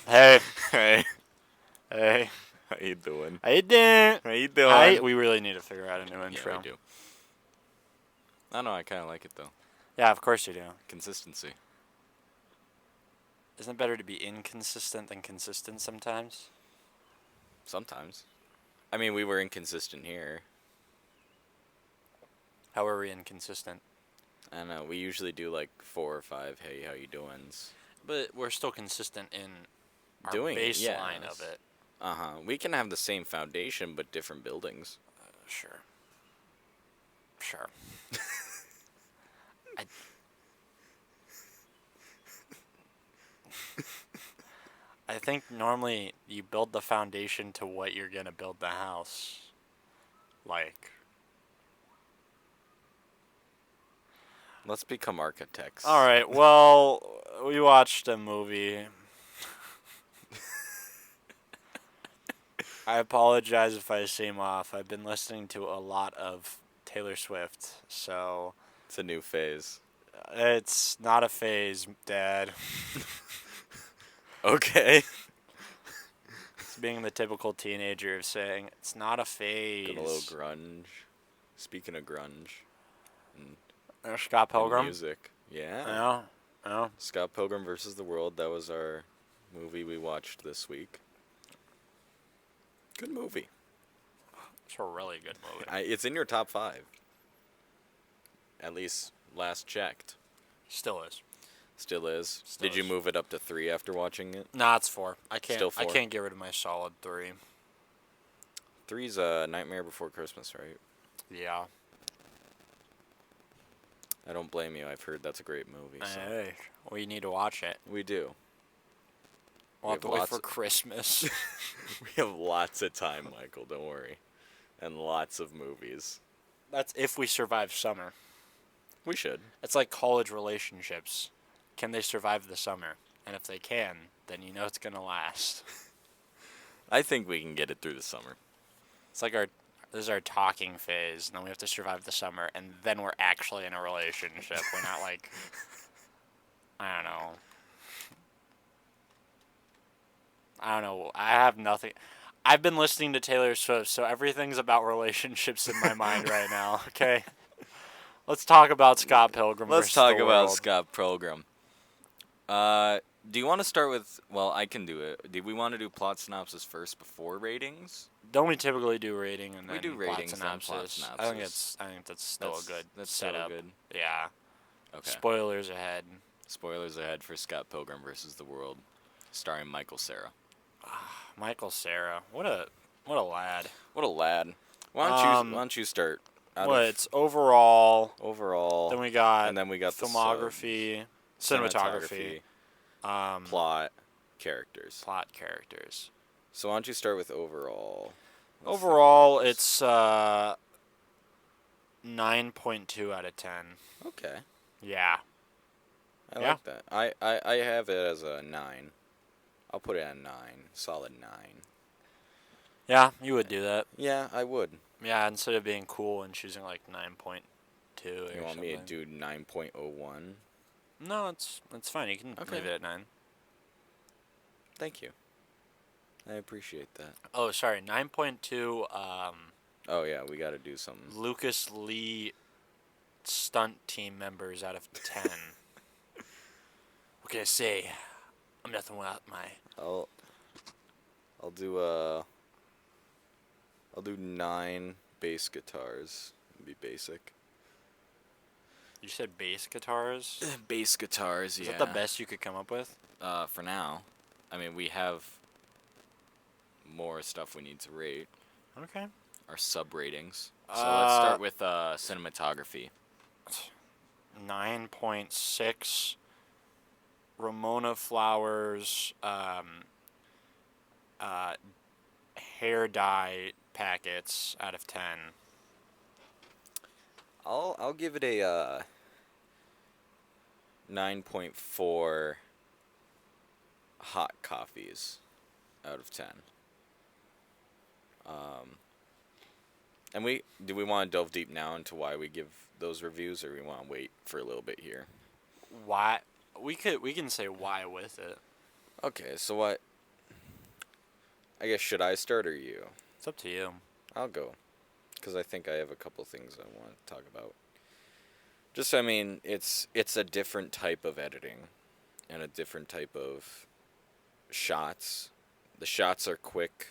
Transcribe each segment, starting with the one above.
Hey, Hey, hey, how you doing? how you doing? How you doing? We really need to figure out a new Yeah, intro. we do. I know, I kind of like it though. Yeah, of course you do. Consistency. Isn't it better to be inconsistent than consistent sometimes? Sometimes. I mean, we were inconsistent here. How are we inconsistent? I don't know. We usually do like 4 or 5. Hey, how you doings? But we're still consistent in our Doing it, baseline yes. of it. We can have the same foundation but different buildings. Sure. Sure. I, I think normally you build the foundation to what you're going to build the house. Like, Let's become architects. all right, well, we watched a movie. I apologize if I seem off. I've been listening to a lot of Taylor Swift, so It's a new phase. it's not a phase, Dad. Okay. It's being the typical teenager of saying it's not a phase. Got a little grunge. Speaking of grunge Scott and Pilgrim. music. Yeah. Yeah, yeah. Scott Pilgrim versus the World. That was our movie we watched this week. Good movie. It's a really good movie. It's in your top 5. At least last checked. Still is. Still is. Still Did you is. move it up to 3 after watching it? Nah, it's 4. I can't. Still 4? I can't get rid of my solid 3. 3's a Nightmare Before Christmas, right? Yeah. I don't blame you. I've heard that's a great movie. So. Hey, we need to watch it. We do. We'll have to wait for Christmas. We have lots of time, Michael. Don't worry. And lots of movies. That's if we survive summer. We should. It's like college relationships. Can they survive the summer? And if they can, then you know it's going to last. I think we can get it through the summer. It's like this is our talking phase, and then we have to survive the summer, and then we're actually in a relationship. We're not like, I don't know. I have nothing. I've been listening to Taylor Swift, so everything's about relationships in my mind right now, okay? Let's talk about Scott Pilgrim Let's versus talk the about world. Scott Pilgrim. Do you want to start with? Well, I can do it. Do we want to do plot synopsis first before ratings? Don't we typically do rating and then We do ratings, then plot plot synopsis? synopsis. I think that's still a good That's setup. still good. Yeah. Okay. Spoilers ahead. Spoilers ahead for Scott Pilgrim versus the World, starring Michael Cera. Michael Cera. What a lad. What a lad! Why don't you start? It's overall. Overall. Then we got. And then we got the filmography, cinematography, plot, characters. plot, characters. So why don't you start with overall? Overall, it's 9.2 out of 10. Okay. Yeah. I Yeah. like that. I have it as a 9. I'll put it at a 9. Solid 9. Yeah, you would do that. Yeah, I would. Yeah, instead of being cool and choosing like 9.2 or You want something. me to do 9.01? No, it's fine. You can Okay. leave it at 9. Thank you. I appreciate that. Oh, sorry. 9.2 Oh, yeah, we got to do something. Lucas Lee stunt team members out of 10. What can I say? I'm nothing without my... I'll do 9 bass guitars. Be basic. You said bass guitars? Bass guitars, Is yeah. that the best you could come up with? For now. I mean, we have more stuff we need to rate. Okay. Our sub ratings. So let's start with cinematography. 9.6 Ramona Flowers hair dye packets out of 10. I'll give it a 9.4 hot coffees out of 10. And do we want to delve deep now into why we give those reviews, or we want to wait for a little bit here? Why? We can say why with it. Okay, so I guess should I start or you? It's up to you. I'll go, because I think I have a couple things I want to talk about. Just, I mean, it's a different type of editing, and a different type of shots. The shots are quick.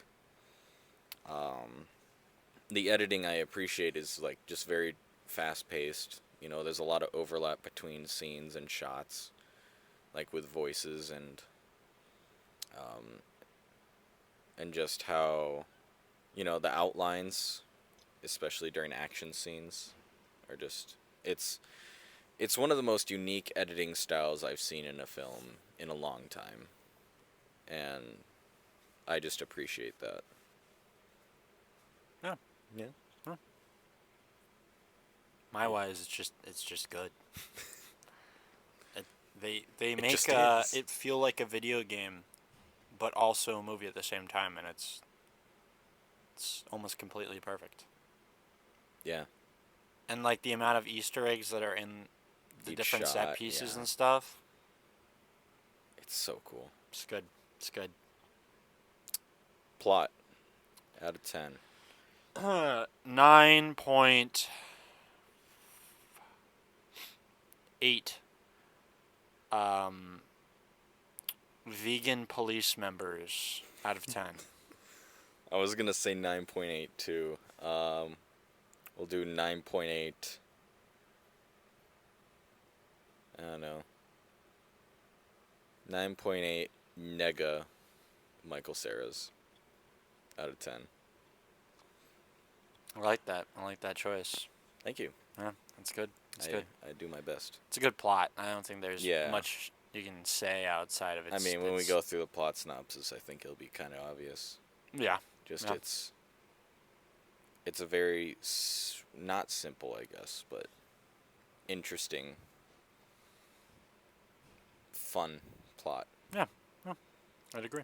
The editing I appreciate is like just very fast paced. You know, there's a lot of overlap between scenes and shots, like with voices um, and just how, you know, the outlines, especially during action scenes, are just it's one of the most unique editing styles I've seen in a film in a long time, and I just appreciate that. Yeah. Yeah. Huh. My wise, it's just good. They It make just is. it feel like a video game, but also a movie at the same time, and it's almost completely perfect. Yeah. And like the amount of Easter eggs that are in the Each different set shot, pieces yeah. and stuff, It's so cool. it's good. It's good. Plot out of 10. 9.8. Vegan police members out of 10. I was gonna say 9.8 too. We'll do 9.8. I don't know. 9.8 nega Michael Cera's out of 10. I like that. I like that choice. Thank you. Yeah, that's good. It's good. I do my best. It's a good plot. I don't think there's Yeah. much you can say outside of it. I mean, when we go through the plot synopsis, I think it'll be kind of obvious. Yeah. Just Yeah. it's a very not simple, I guess, but interesting, fun plot. Yeah. I'd agree.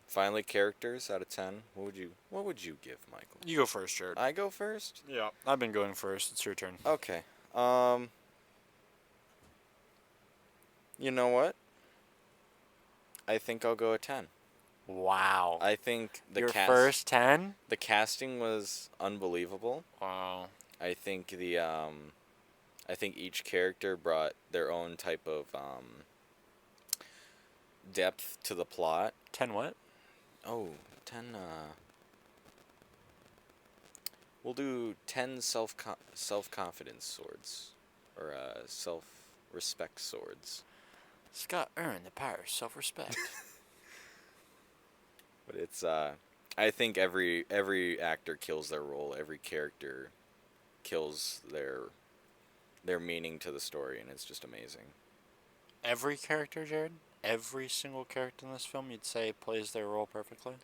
Finally, characters out of 10. What would you give, Michael? You go first, Jared. I go first? Yeah. I've been going first. It's your turn. Okay. You know what? I think I'll go a 10. Wow. I think Your first 10? the casting was unbelievable. Wow. I think I think each character brought their own type of depth to the plot. 10 what? Oh, 10 we'll do 10 self-confidence swords or self-respect swords. Scott earned the power of self-respect. But it's I think every actor kills their role. Every character kills their meaning to the story, and it's just amazing. Every character, Jared? Every single character in this film, you'd say plays their role perfectly?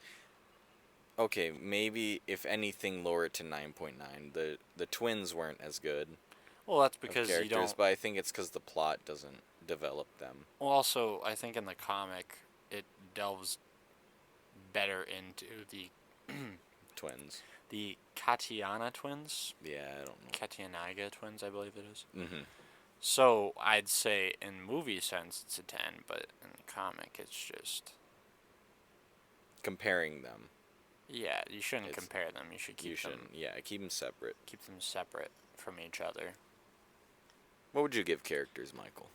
Okay, maybe if anything, lower it to 9.9. The twins weren't as good Well, that's of because characters, you don't. but I think it's because the plot doesn't develop them. Well, also, I think in the comic, it delves better into Twins. the Katiana twins. Yeah, I don't know. Katianaga twins, I believe it is. Mm-hmm. So, I'd say in movie sense, it's a 10, but in the comic, it's just. Comparing them. Yeah, you shouldn't It's- compare them. You should You keep them shouldn't. Yeah, keep them separate. separate from each other. What would you give characters, Michael?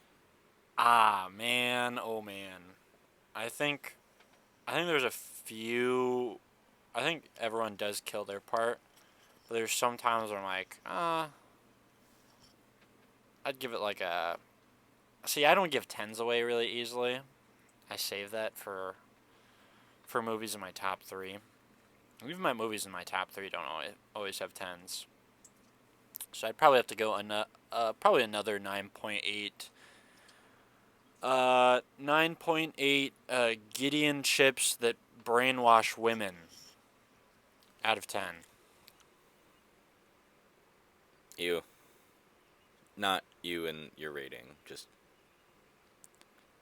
Ah, man, oh man. I think there's a few. I think everyone does kill their part, but there's some times where I'm like, I'd give it like a. See, I don't give 10s away really easily. I save that for movies in my top 3. Even my movies in my top 3 don't always have 10s. So I'd probably have to go probably another 9.8. 9.8 Gideon chips that brainwash women out of 10. You. Not you and your rating. Just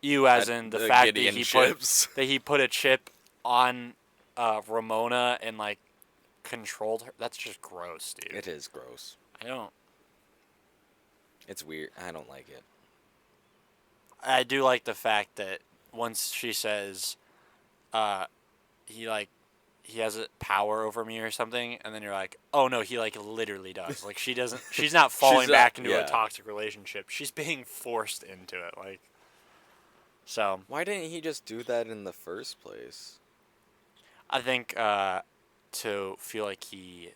You as in the fact that Gideon he chips. put that he put a chip on Ramona and like controlled her. That's just gross, dude. It is gross. I don't. It's weird. I don't like it. I do like the fact that once she says, he has a power over me or something, and then you're like, oh no, he like literally does. Like she's not falling back into a toxic relationship. She's being forced into it. Like, so. Why didn't he just do that in the first place? I think to feel like he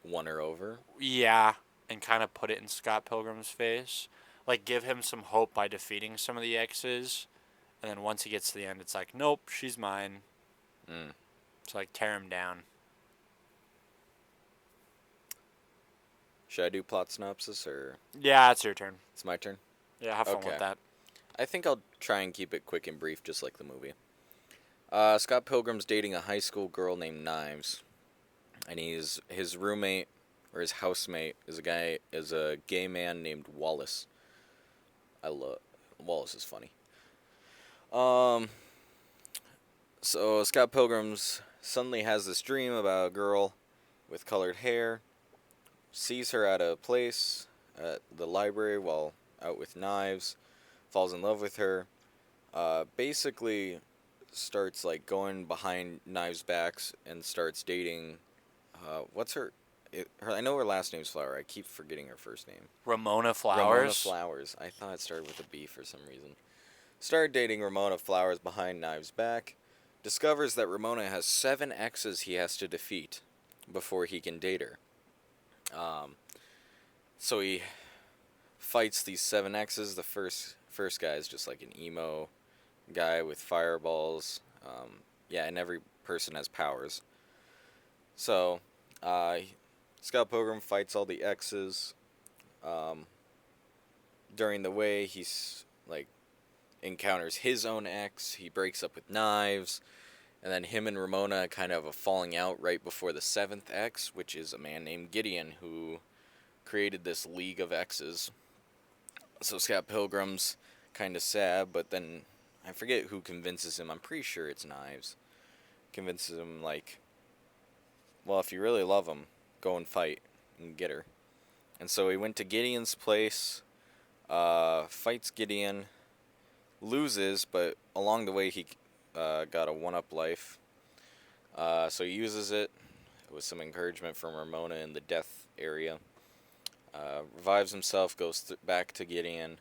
won her over. Yeah, and kind of put it in Scott Pilgrim's face. Like, give him some hope by defeating some of the exes. And then once he gets to the end, it's like, nope, she's mine. To, like, tear him down. Should I do plot synopsis, or? Yeah, it's your turn. It's my turn? Yeah, have fun with that. I think I'll try and keep it quick and brief, just like the movie. Scott Pilgrim's dating a high school girl named Knives. And his roommate, or his housemate, is a gay man named Wallace. Wallace is funny. So Scott Pilgrim's suddenly has this dream about a girl with colored hair, sees her at a place at the library while out with Knives, falls in love with her, basically starts like going behind Knives' backs and starts dating. What's her? I know her last name's Flower. I keep forgetting her first name. Ramona Flowers. Ramona Flowers. I thought it started with a B for some reason. Started dating Ramona Flowers behind Knives' back. Discovers that Ramona has 7 exes he has to defeat before he can date her. So he fights these 7 exes. The first guy is just like an emo guy with fireballs. And every person has powers. So, Scott Pilgrim fights all the exes. During the way, he's like encounters his own ex. He breaks up with Knives, and then him and Ramona kind of have a falling out right before the 7th ex, which is a man named Gideon, who created this league of exes. So Scott Pilgrim's kind of sad, but then I forget who convinces him. I'm pretty sure it's Knives. Convinces him, like, well, if you really love him, go and fight and get her. And so he went to Gideon's place, fights Gideon, loses, but along the way he got a 1-up life. So he uses it with some encouragement from Ramona in the death area. Revives himself, goes back to Gideon,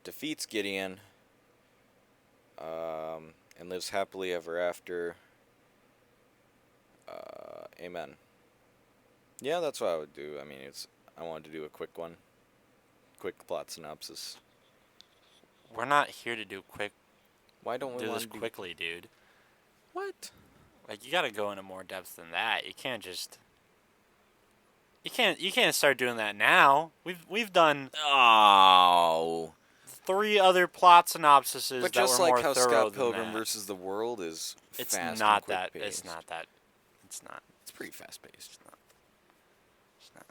defeats Gideon, and lives happily ever after. Amen. Yeah, that's what I would do. I mean, I wanted to do a quick one. Quick plot synopsis. We're not here to do quick. Why don't we do want this to quickly, dude? What? Like, you gotta go into more depth than that. You can't just. You can't start doing that now. We've done. Oh. 3 other plot synopsises but that just were like more how thorough Scott than Pilgrim that. versus the World is It's fast not and quick that. paced. It's not that. It's not. It's pretty fast paced. It's not. It's not.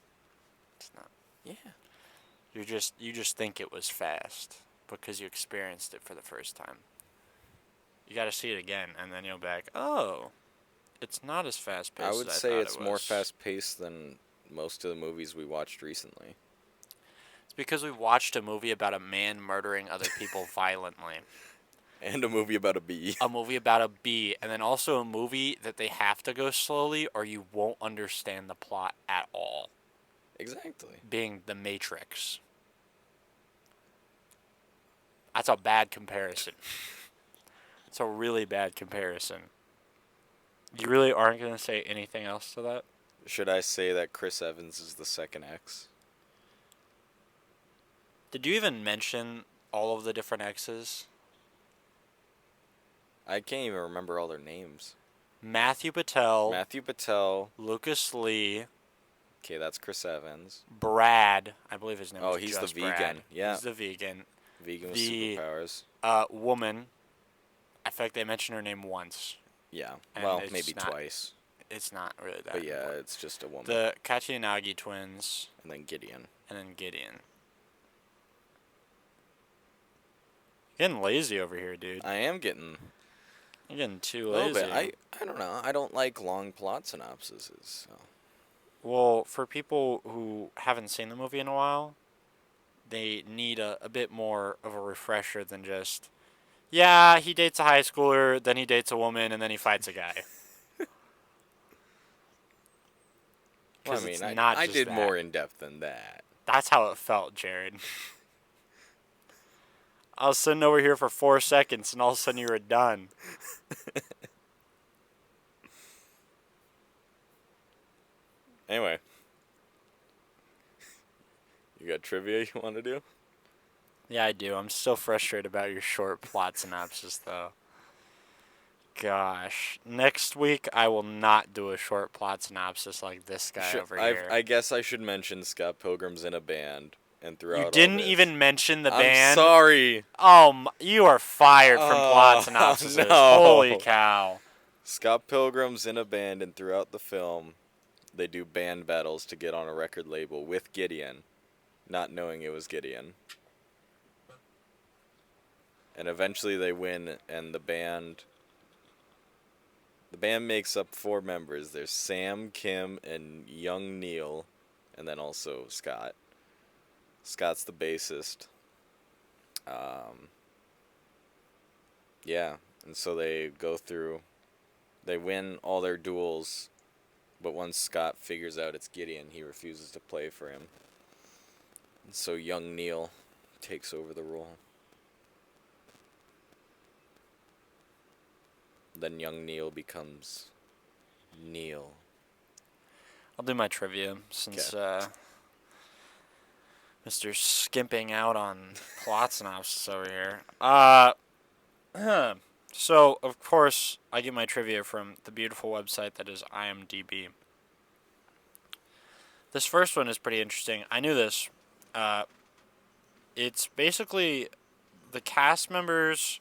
It's not. Yeah. You just think it was fast because you experienced it for the first time. You got to see it again, and then you'll be like, oh, it's not as fast paced. I would say it's more fast paced than most of the movies we watched recently. It's because we watched a movie about a man murdering other people violently. And a movie about a bee. A movie about a bee, and then also a movie that they have to go slowly or you won't understand the plot at all. Exactly. Being The Matrix. That's a bad comparison. It's a really bad comparison. You really aren't going to say anything else to that? Should I say that Chris Evans is the second X? Did you even mention all of the different X's? I can't even remember all their names. Matthew Patel. Lucas Lee. Okay, that's Chris Evans. Brad. I believe his name is he's just the Brad. vegan. Yeah. He's the vegan. Vegan with superpowers. Woman. I feel like they mentioned her name once. Yeah. And well, maybe twice. It's not really that But yeah, important. it's just a woman. The Katyanagi twins. And then Gideon. Getting lazy over here, dude. I am getting... You're getting too a lazy. little bit. I don't know. I don't like long plot synopsises. So. Well, for people who haven't seen the movie in a while, they need a bit more of a refresher than just Yeah, he dates a high schooler, then he dates a woman, and then he fights a guy. Well, I Because mean, it's I, not I just did that. more in depth than that. That's how it felt, Jared. I was sitting over here for 4 seconds, and all of a sudden you were done. Anyway, you got trivia you want to do? Yeah, I do. I'm still frustrated about your short plot synopsis, though. Gosh. Next week, I will not do a short plot synopsis like this guy over here. I guess I should mention Scott Pilgrim's in a band, and You throughout all didn't this. even mention the I'm band. sorry. Oh, you are fired from plot Oh, synopsises. no. Holy cow. Scott Pilgrim's in a band, and throughout the film, they do band battles to get on a record label with Gideon, not knowing it was Gideon. And eventually they win, and the band makes up 4 members. There's Sam, Kim, and young Neil, and then also Scott. Scott's the bassist. Yeah, and so they go through. They win all their duels, but once Scott figures out it's Gideon, he refuses to play for him. And so young Neil takes over the role. Then young Neil becomes Neil. I'll do my trivia since 'Kay. Mr. Skimping out on plot synopsis over here. So, of course, I get my trivia from the beautiful website that is IMDb. This first one is pretty interesting. I knew this. It's basically the cast members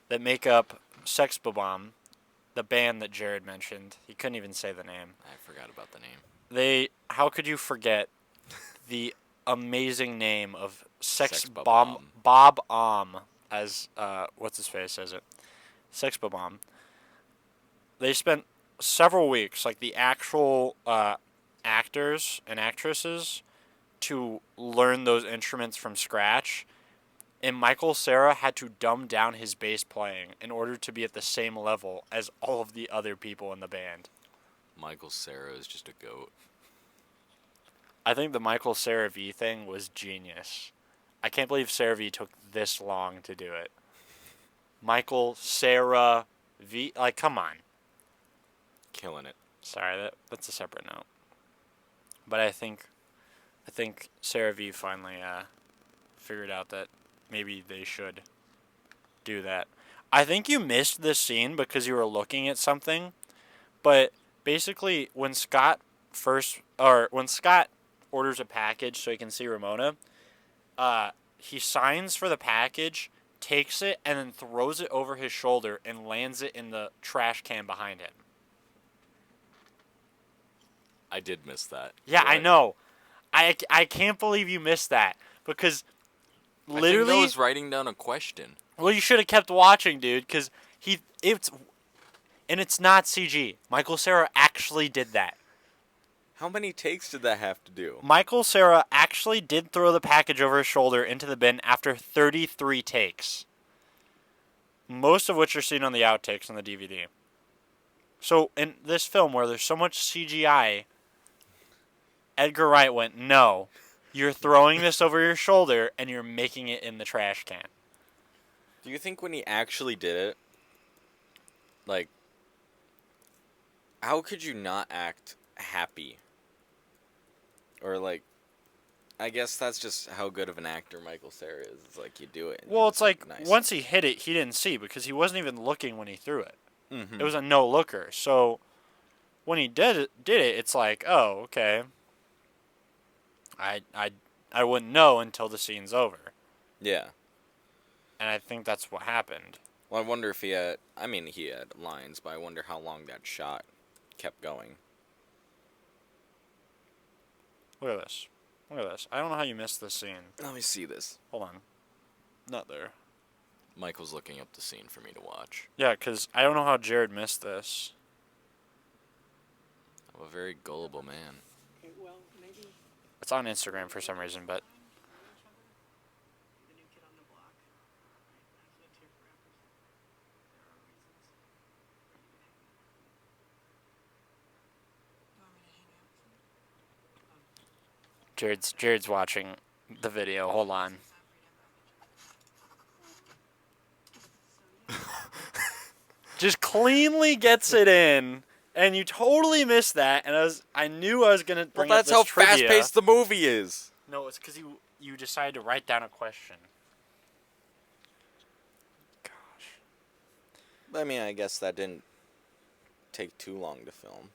that make up Sex Bomb, the band that Jared mentioned. He couldn't even say the name. I forgot about the name. How could you forget the amazing name of Sex Sex Bomb, Bob as what's his face says it. Sex Bomb. They spent several weeks, like the actual actors and actresses, to learn those instruments from scratch. And Michael Cera had to dumb down his bass playing in order to be at the same level as all of the other people in the band. Michael Cera is just a goat. I think the Michael Cera V thing was genius. I can't believe Cera V took this long to do it. Michael Cera V, like, come on. Killing it. Sorry, that's a separate note. But I think Cera V finally figured out that maybe they should do that. I think you missed this scene because you were looking at something, but basically when Scott orders a package so he can see Ramona, he signs for the package, takes it, and then throws it over his shoulder and lands it in the trash can behind him. I did miss that. Yeah, I know. I can't believe you missed that because literally I was writing down a question. Well, you should have kept watching, dude, because it's not CG. Michael Cera actually did that. How many takes did that have to do? Michael Cera actually did throw the package over his shoulder into the bin after 33 takes. Most of which are seen on the outtakes on the DVD. So, in this film where there's so much CGI, Edgar Wright went, no, you're throwing this over your shoulder and you're making it in the trash can. Do you think when he actually did it, like, how could you not act happy? Or, like, I guess that's just how good of an actor Michael Cera is. It's like you do it. Well, it's like nice. Once he hit it, he didn't see because he wasn't even looking when he threw it. Mm-hmm. It was a no-looker. So when he did it, it's like, oh, okay. I wouldn't know until the scene's over. Yeah. And I think that's what happened. Well, I wonder if he had lines, but I wonder how long that shot kept going. Look at this. Look at this. I don't know how you missed this scene. Let me see this. Hold on. Not there. Michael's looking up the scene for me to watch. Yeah, because I don't know how Jared missed this. I'm a very gullible man. It's on Instagram for some reason, but... Jared's watching the video. Hold on. Just cleanly gets it in, and you totally missed that. And I knew I was gonna Well, bring up that's this how trivia. fast-paced the movie is. No, it's because you decided to write down a question. Gosh. I mean, I guess that didn't take too long to film.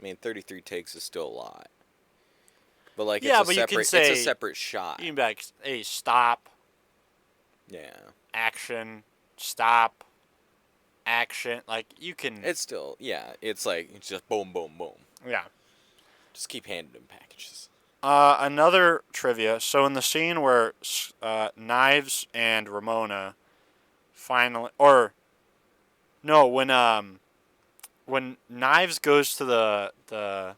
I mean, 33 takes is still a lot. But like, Yeah, it's but you can it's say- a separate shot. You can be like, hey, stop, Yeah. action, stop, action. Like, you can... It's still, yeah, it's like, it's just boom, boom, boom. Yeah. Just keep handing them packages. Another trivia. So in the scene where Knives and Ramona finally... Or, no, when Knives goes to the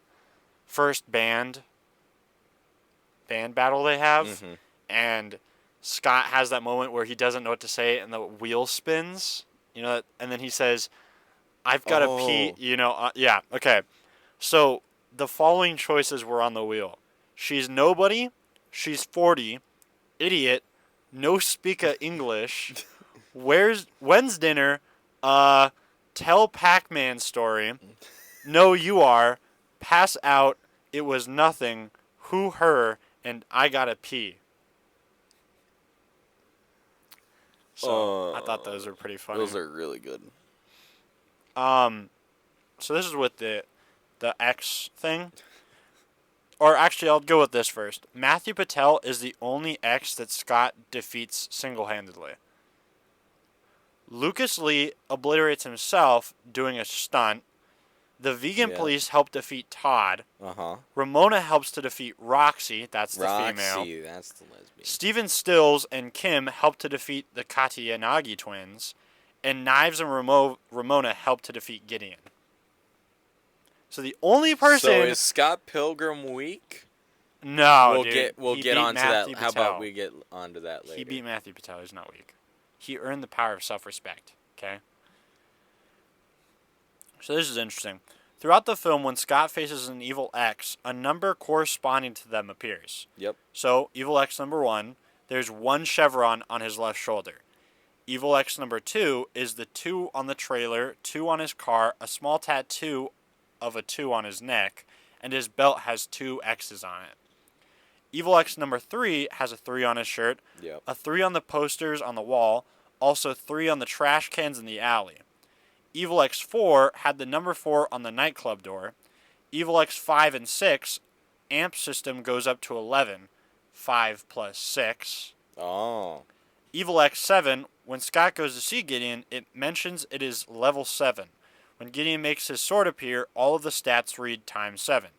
first band battle they have, Mm-hmm. and Scott has that moment where he doesn't know what to say and the wheel spins, and then he says, I've got to pee, yeah, okay. So the following choices were on the wheel. She's nobody, she's 40, idiot, no speaka English, when's dinner, tell Pac-Man story, no you are, pass out, it was nothing, who her, and I gotta pee. So I thought those were pretty funny. Those are really good. So this is with the X thing. Or actually, I'll go with this first. Matthew Patel is the only X that Scott defeats single-handedly. Lucas Lee obliterates himself doing a stunt. The vegan police help defeat Todd. Uh-huh. Ramona helps to defeat Roxy. That's the female. Roxy, that's the lesbian. Steven Stills and Kim help to defeat the Katayanagi twins. And Knives and Ramona help to defeat Gideon. So the only person... So is Scott Pilgrim weak? No, We'll He get beat onto Matthew that. How Patel. about we get onto that later? He beat Matthew Patel. He's not weak. He earned the power of self-respect. Okay? So this is interesting. Throughout the film, when Scott faces an evil X, a number corresponding to them appears. Yep. So, evil X number 1, there's 1 chevron on his left shoulder. Evil X number 2 is the 2 on the trailer, 2 on his car, a small tattoo of a 2 on his neck, and his belt has 2 X's on it. Evil X number 3 has a 3 on his shirt, Yep. a 3 on the posters on the wall, also 3 on the trash cans in the alley. Evil X4 had the number 4 on the nightclub door. Evil X5 and 6, amp system goes up to 11. 5 plus 6. Oh. Evil X7, when Scott goes to see Gideon, it mentions it is level 7. When Gideon makes his sword appear, all of the stats read times 7.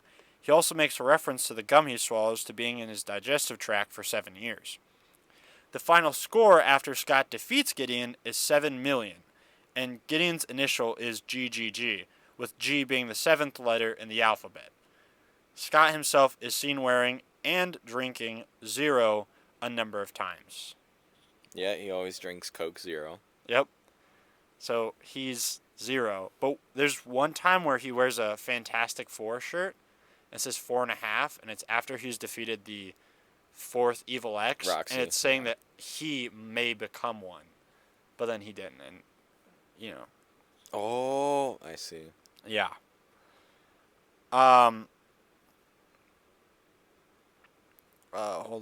He also makes a reference to the gum he swallows to being in his digestive tract for 7 years. The final score after Scott defeats Gideon is 7 million. And Gideon's initial is GGG, with G being the 7th letter in the alphabet. Scott himself is seen wearing and drinking 0 a number of times. Yeah, he always drinks Coke Zero. Yep. So he's 0. But there's one time where he wears a Fantastic Four shirt. It says 4.5, and it's after he's defeated the 4th Evil X. Roxy, and it's saying that he may become one. But then he didn't, and Oh, I see. Yeah. Hold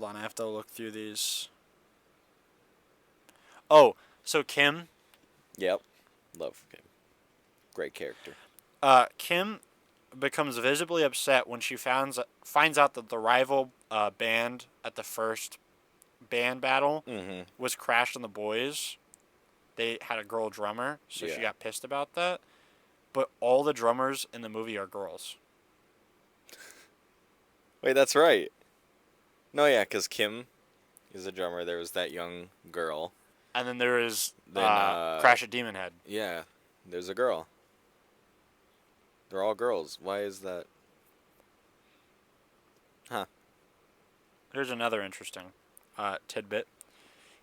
on, I have to look through these. Oh, so Kim. Yep. Love Kim. Great character. Kim becomes visibly upset when she finds out that the rival band at the first band battle was Crash and the Boys. They had a girl drummer, so she got pissed about that. But all the drummers in the movie are girls. Wait, that's right. No, yeah, because Kim is a drummer. There was that young girl. And then there is Crash at Demon Head. Yeah, there's a girl. They're all girls. Why is that? Huh. Here's another interesting tidbit.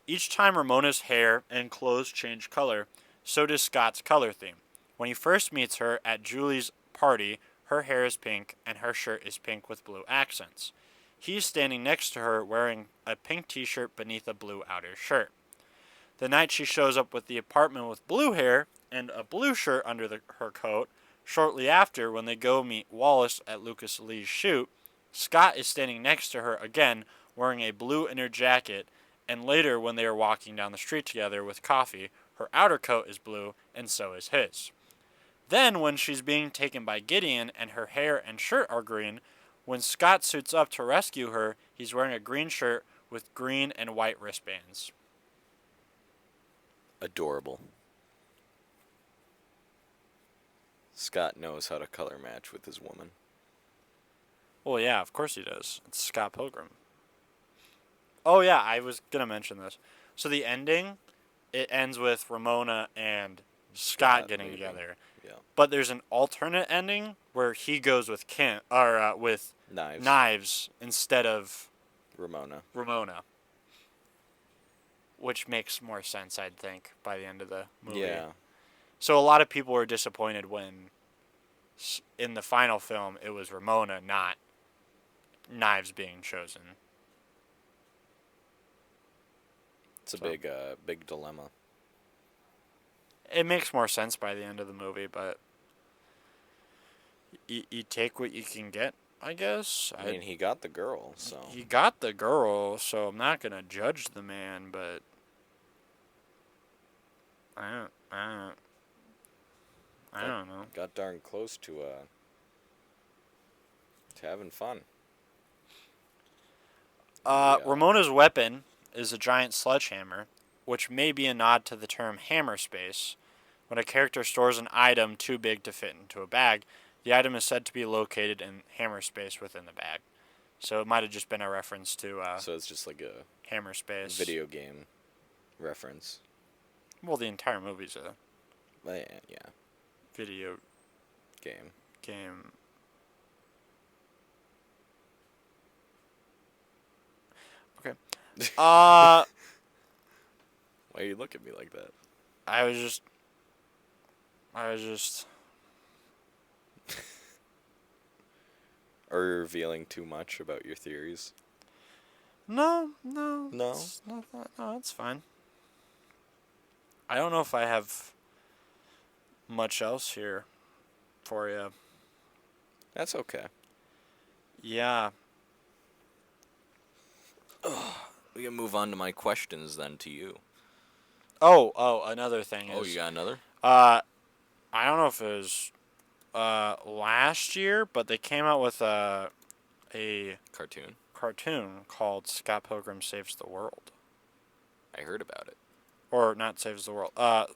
Each time Ramona's hair and clothes change color, so does Scott's color theme. When he first meets her at Julie's party, Her hair is pink, and her shirt is pink with blue accents. He's standing next to her wearing a pink t-shirt beneath a blue outer shirt. The night she shows up with the apartment with blue hair and a blue shirt under her coat, shortly after, when they go meet Wallace at Lucas Lee's shoot, Scott is standing next to her again, wearing a blue inner jacket, and later when they are walking down the street together with coffee, her outer coat is blue, and so is his. Then, when she's being taken by Gideon and her hair and shirt are green, when Scott suits up to rescue her, he's wearing a green shirt with green and white wristbands. Adorable. Scott knows how to color match with his woman. Well, yeah, of course he does. It's Scott Pilgrim. Oh, yeah, I was going to mention this. So the ending, it ends with Ramona and Scott getting leaving. together. Yeah. But there's an alternate ending where he goes with with Knives instead of Ramona. Which makes more sense, I'd think, by the end of the movie. Yeah. So a lot of people were disappointed when, in the final film, it was Ramona, not Knives being chosen. It's a big dilemma. It makes more sense by the end of the movie, but you take what you can get, I guess. I mean, he got the girl, so. He got the girl, so I'm not going to judge the man, but I don't know. Got darn close to having fun. Ramona's weapon is a giant sledgehammer, which may be a nod to the term hammer space. When a character stores an item too big to fit into a bag, the item is said to be located in hammer space within the bag. So it might have just been a reference to so it's just like a hammer space video game reference. Well, the entire movie's a yeah. video game. Okay. Why you look at me like that? I was just. Are you revealing too much about your theories? No. No, It's fine. I don't know if I have much else here for you. That's okay. Yeah. We can move on to my questions then to you. Oh, another thing is. Oh, you got another? I don't know if it was last year, but they came out with a cartoon called Scott Pilgrim Saves the World. I heard about it. Or not Saves the World. What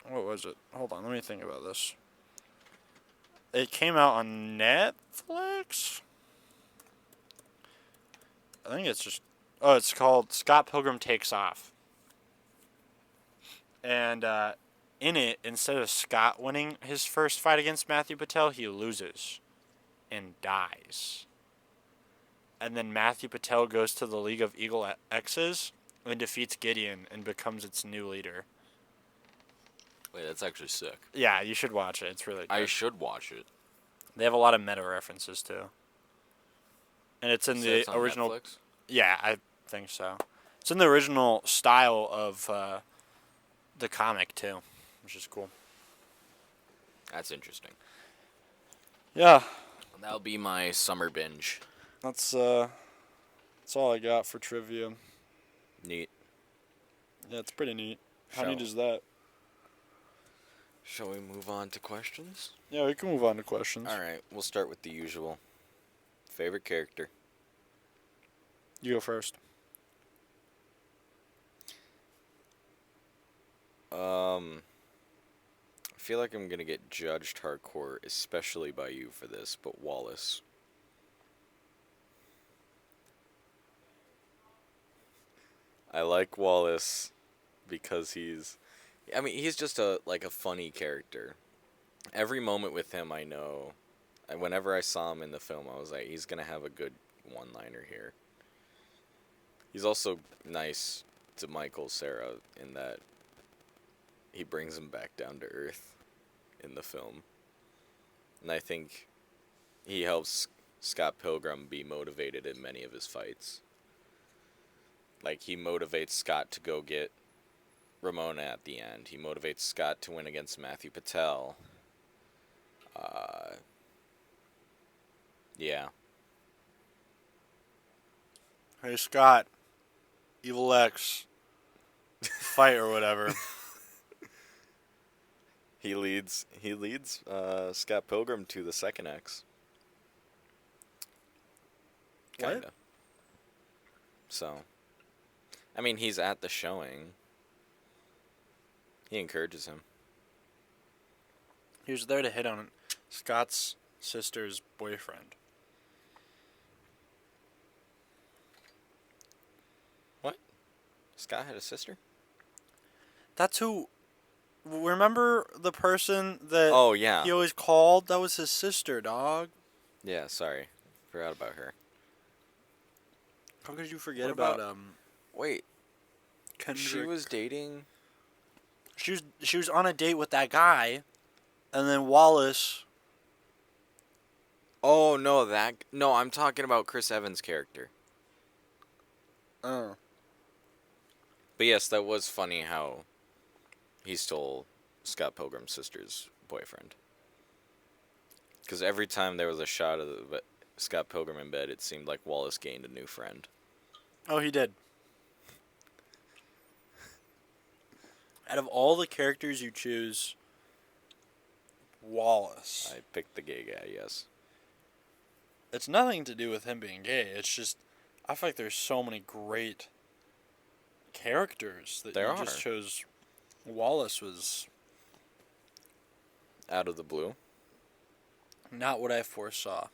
was it? Hold on, let me think about this. It came out on Netflix? I think it's just... Oh, it's called Scott Pilgrim Takes Off. And in it, instead of Scott winning his first fight against Matthew Patel, he loses and dies. And then Matthew Patel goes to the League of Eagle X's and defeats Gideon and becomes its new leader. Wait, that's actually sick. Yeah, you should watch it. It's really good. I should watch it. They have a lot of meta references, too. And it's in the original... Netflix? Yeah, I think so. It's in the original style of the comic, too, which is cool. That's interesting. Yeah. That'll be my summer binge. That's all I got for trivia. Neat. Yeah, it's pretty neat. How neat is that? Shall we move on to questions? Yeah, we can move on to questions. All right, we'll start with the usual. Favorite character? You go first. I feel like I'm gonna get judged hardcore, especially by you for this, but Wallace. I like Wallace because he's just a funny character. Every moment with him, I know. Whenever I saw him in the film, I was like, he's gonna have a good one-liner here. He's also nice to Michael Cera in that he brings him back down to earth in the film. And I think he helps Scott Pilgrim be motivated in many of his fights. Like, he motivates Scott to go get Ramona at the end. He motivates Scott to win against Matthew Patel. Yeah. Hey, Scott. Evil X. Fight or whatever. He leads Scott Pilgrim to the second X. What? Kinda. So, I mean, he's at the showing. He encourages him. He was there to hit on Scott's sister's boyfriend. What? Scott had a sister? That's who... Remember the person that Oh, yeah. he always called? That was his sister, dog. Yeah, sorry. Forgot about her. How could you forget What about Wait, Kendrick? she was dating... She was on a date with that guy, and then Wallace... Oh, no, No, I'm talking about Chris Evans' character. Oh. But yes, that was funny how he stole Scott Pilgrim's sister's boyfriend. Because every time there was a shot of Scott Pilgrim in bed, it seemed like Wallace gained a new friend. Oh, he did. Out of all the characters you choose, Wallace. I picked the gay guy, yes. It's nothing to do with him being gay. It's just, I feel like there's so many great characters that you just chose. Wallace was out of the blue. Not what I foresaw.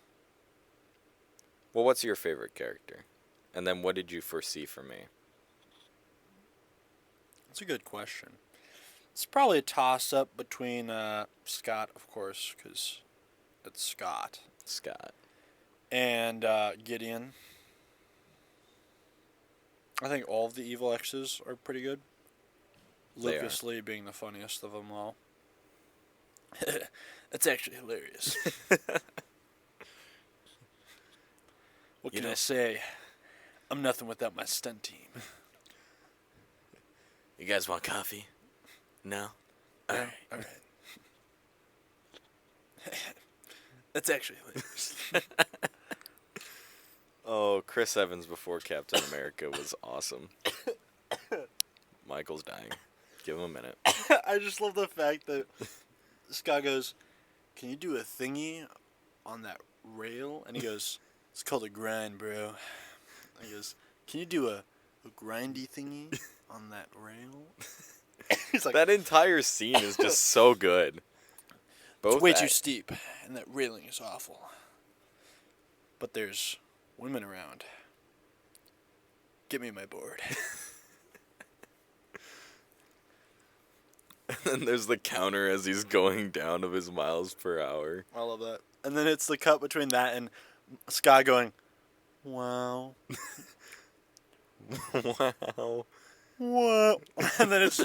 Well, what's your favorite character? And then what did you foresee for me? That's a good question. It's probably a toss-up between Scott, of course, because it's Scott. Scott. And Gideon. I think all of the Evil X's are pretty good. Lucas Lee being the funniest of them all. That's actually hilarious. What can I say? I'm nothing without my stunt team. You guys want coffee? No? Alright. All right. That's actually hilarious. Oh, Chris Evans before Captain America was awesome. Michael's dying. Give him a minute. I just love the fact that Scott goes, "Can you do a thingy on that rail?" And he goes, "It's called a grind, bro." And he goes, "Can you do a grindy thingy on that rail?" He's like, that entire scene is just so good. It's way too steep, and that railing is awful. But there's women around. Get me my board. And then there's the counter as he's going down of his miles per hour. I love that. And then it's the cut between that and Scott going, "Wow." Wow. What? And then it's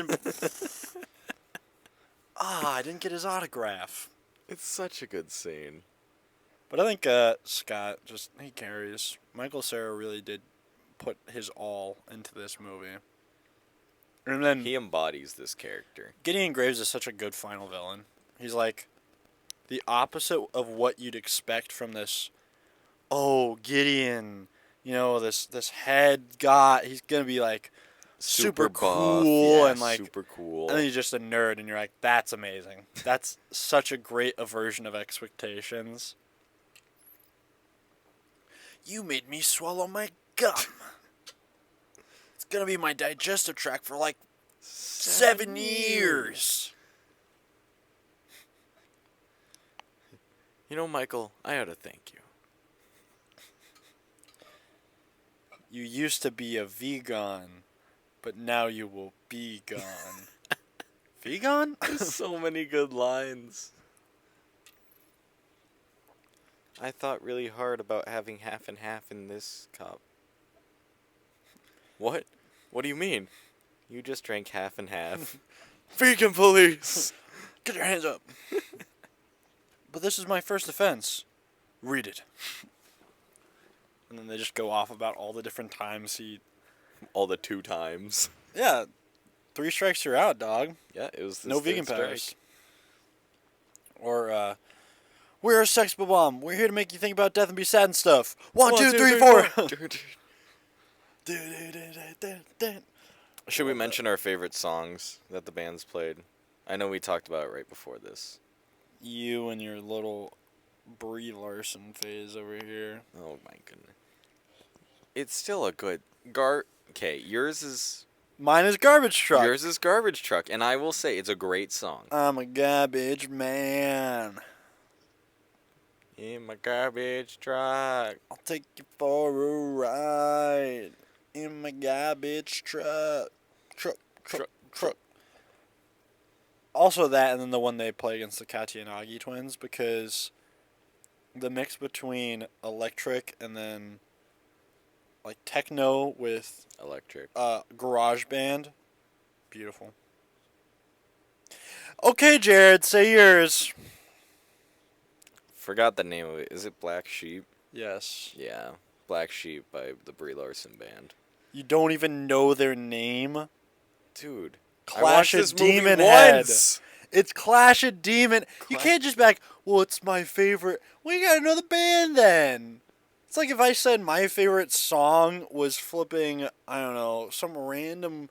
I didn't get his autograph. It's such a good scene. But I think Scott he carries. Michael Cera really did put his all into this movie. And then he embodies this character. Gideon Graves is such a good final villain. He's like the opposite of what you'd expect from this. Oh, Gideon, this head guy. He's gonna be like super buff, cool and like super cool. And then he's just a nerd, and you're like, that's amazing. That's such a great aversion of expectations. You made me swallow my gum. It's gonna be my digestive tract for like 7 years. Michael, I ought to thank you. You used to be a vegan, but now you will be gone. Vegan? There's so many good lines. I thought really hard about having half and half in this cup. What? What do you mean? You just drank half and half. Vegan police! Get your hands up. but this is my first offense. Read it. And then they just go off about all the different times he... All the 2 times. Yeah, 3 strikes you're out, dog. Yeah, it was this No vegan third powders. strike. Or, we're a sex bomb. We're here to make you think about death and be sad and stuff. 1, 2, 3, 4. Should we mention our favorite songs that the band's played? I know we talked about it right before this. You and your little Brie Larson phase over here. Oh my goodness. It's still a good... Okay, yours is... Mine is Garbage Truck. Yours is Garbage Truck, and I will say it's a great song. I'm a garbage man. In my garbage truck. I'll take you for a ride. In my garbage truck. Truck. Also that, and then the one they play against the Katiyanagi twins, because the mix between electric and then like techno with Electric. garage band, beautiful. Okay, Jared, say yours. Forgot the name of it. Is it Black Sheep? Yes. Yeah. Black Sheep by the Brie Larson band. You don't even know their name? Dude. Clash I of watched this movie Demon Head. once. It's Clash of Demon. You can't just be like, well, it's my favorite. Well, you gotta know the band then. It's like if I said my favorite song was flipping, I don't know, some random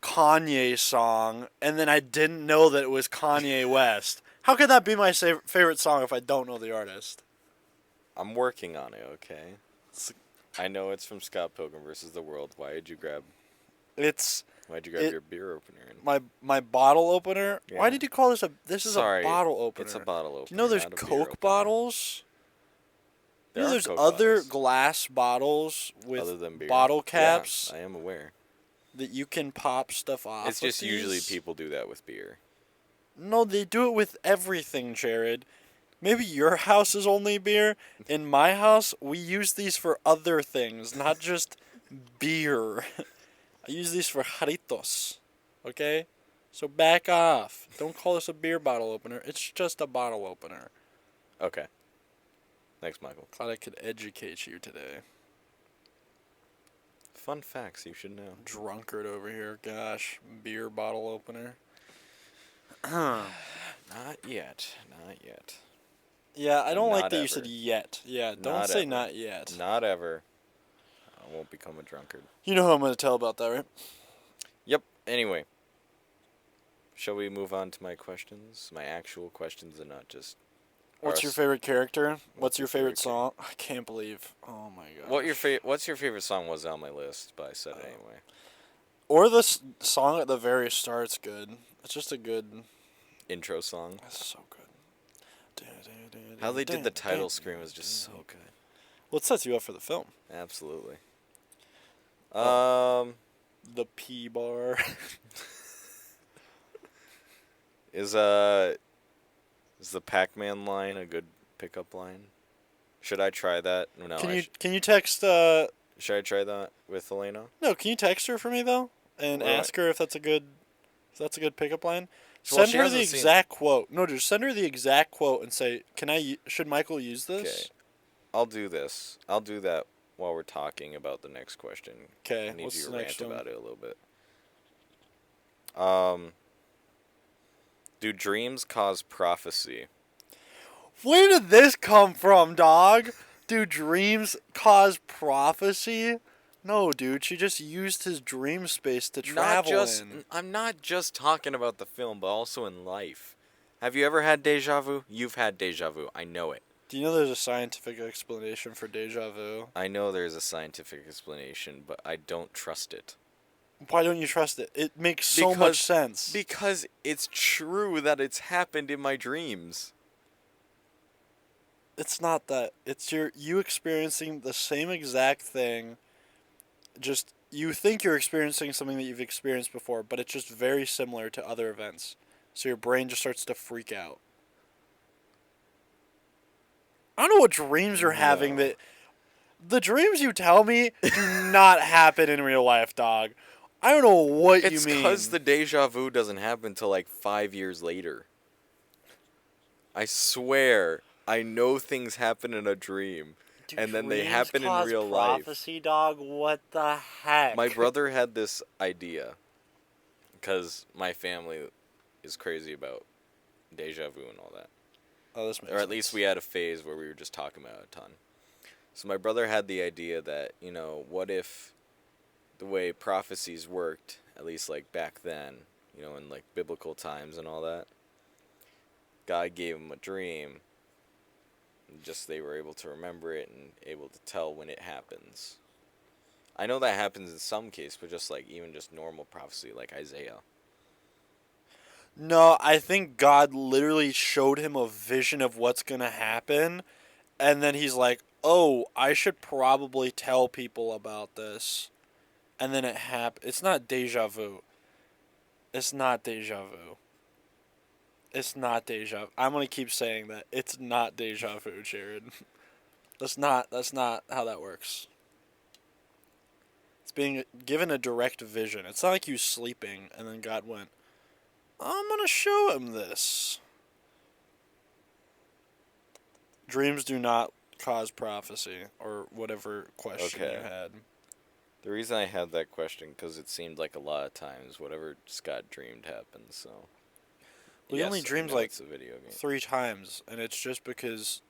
Kanye song, and then I didn't know that it was Kanye West. How could that be my favorite song if I don't know the artist? I'm working on it, okay? I know it's from Scott Pilgrim vs. the World. Why'd you grab your beer opener? My bottle opener? Yeah. Why did you call this a... This is Sorry, a bottle opener. It's a bottle opener. Do you know there's not a beer Coke opener. bottles? You know There are there's Coke other bottles. glass bottles Other with than beer. bottle caps Yeah, I am aware. that you can pop stuff off. It's just usually people do that with beer. No, they do it with everything, Jared. Maybe your house is only beer. In my house, we use these for other things, not just beer. I use these for jarritos. Okay? So back off. Don't call this a beer bottle opener. It's just a bottle opener. Okay. Thanks, Michael. Glad I could educate you today. Fun facts you should know. Drunkard over here. Gosh. Beer bottle opener. Not yet. Not yet. Yeah, I don't like Not that you ever. said yet. Yeah, don't Not say ever. not yet. Not ever. I won't become a drunkard. You know who I'm going to tell about that, right? Yep. Anyway. Shall we move on to my questions? My actual questions and not just... What's your favorite character? What's your favorite favorite song? I can't believe. Oh my god. What's your favorite song was on my list, but I said it anyway. Or the song at the very start's good. It's just a good... Intro song. It's so good. How they did the title screen was just so good. Well, it sets you up for the film. Absolutely. The P bar. Is the Pac-Man line a good pickup line? Should I try that? No. Can you text Should I try that with Elena? No, can you text her for me though? And Well, ask her if that's a good pickup line? Well, Send she her the hasn't seen- exact quote. No, just send her the exact quote and say, should Michael use this? Okay. I'll do this. I'll do that while we're talking about the next question. Okay, I need what's you to the next rant one? about it a little bit. Do dreams cause prophecy? Where did this come from, dog? Do dreams cause prophecy? No, dude, she just used his dream space to travel in. I'm not just talking about the film, but also in life. Have you ever had deja vu? You've had deja vu. I know it. Do you know there's a scientific explanation for deja vu? I know there's a scientific explanation, but I don't trust it. Why don't you trust it? It makes so much sense. Because it's true that it's happened in my dreams. It's not that. It's you experiencing the same exact thing. Just, you think you're experiencing something that you've experienced before, but it's just very similar to other events. So your brain just starts to freak out. I don't know what dreams you're having that... The dreams you tell me do not happen in real life, dog. I don't know what you mean. It's because the deja vu doesn't happen until like 5 years later. I swear, I know things happen in a dream, and then they happen in real life. Prophecy, dog. What the heck? My brother had this idea, because my family is crazy about deja vu and all that. Oh, this makes Or at sense. least we had a phase where we were just talking about it a ton. So my brother had the idea that, what if the way prophecies worked, at least like back then, in like biblical times and all that, God gave him a dream, and just they were able to remember it and able to tell when it happens. I know that happens in some case, but just like even just normal prophecy like Isaiah. No, I think God literally showed him a vision of what's going to happen, and then he's like, oh, I should probably tell people about this. And then it happened. It's not deja vu. It's not deja vu. It's not deja vu. I'm going to keep saying that. It's not deja vu, Jared. That's not how that works. It's being given a direct vision. It's not like you sleeping and then God went, I'm going to show him this. Dreams do not cause prophecy, or whatever question you had. The reason I had that question, because it seemed like a lot of times whatever Scott dreamed happened, so... Well, he only dreams like 3 times, and it's just because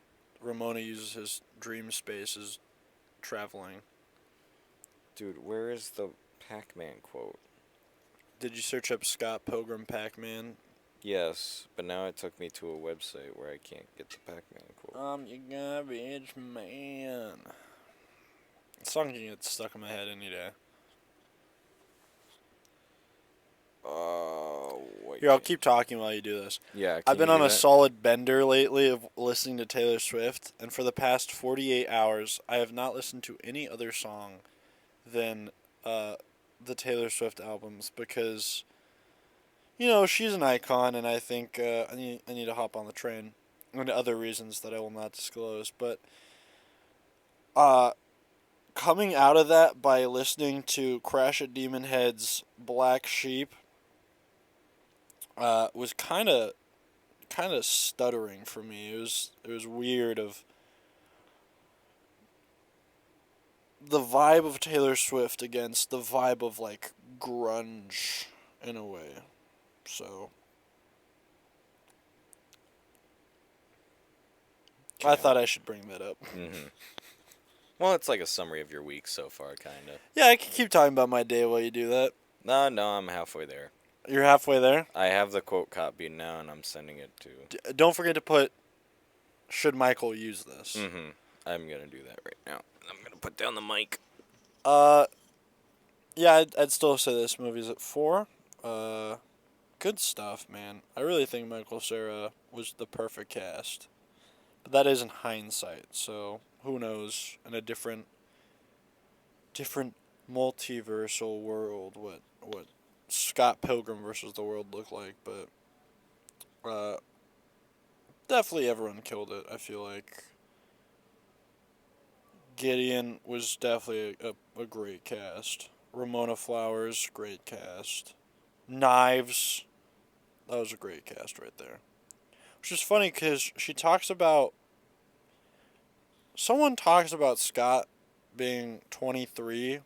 Ramona uses his dream space as traveling. Dude, where is the Pac-Man quote? Did you search up Scott Pilgrim Pac-Man? Yes, but now it took me to a website where I can't get the Pac-Man quote. You garbage man. The song can get stuck in my head any day. Wait. Here, I'll keep talking while you do this. Yeah, I've been on a solid bender lately of listening to Taylor Swift, and for the past 48 hours, I have not listened to any other song than the Taylor Swift albums because, she's an icon, and I think I need to hop on the train, and other reasons that I will not disclose. But coming out of that by listening to Crash at Demon Head's Black Sheep was kind of stuttering for me. It was weird of the vibe of Taylor Swift against the vibe of like grunge in a way. So I thought I should bring that up. Mm-hmm. Well, it's like a summary of your week so far, kind of. Yeah, I can keep talking about my day while you do that. No, I'm halfway there. You're halfway there? I have the quote copied now, and I'm sending it to... Don't forget to put, should Michael use this? Mm-hmm. I'm going to do that right now. I'm going to put down the mic. Yeah, I'd still say this movie's at 4. Good stuff, man. I really think Michael Cera was the perfect cast. But that is in hindsight, so who knows, in a different multiversal world what Scott Pilgrim versus the world looked like, but definitely everyone killed it, I feel like. Gideon was definitely a great cast. Ramona Flowers, great cast. Knives, that was a great cast right there. Which is funny because someone talks about Scott being 23,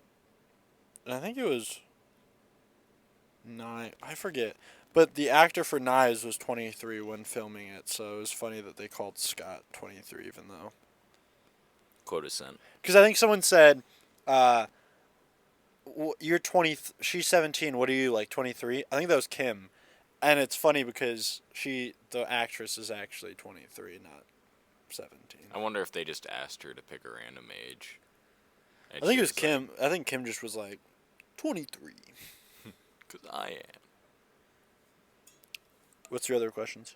and I think it was 9, I forget. But the actor for Knives was 23 when filming it, so it was funny that they called Scott 23 even though. Quota sent. Because I think someone said, you're 20, she's 17, what are you, like 23? I think that was Kim. And it's funny because the actress is actually 23, not 17. I wonder if they just asked her to pick a random age. I think it was Kim. I think Kim just was like, 23. Because I am. What's your other questions?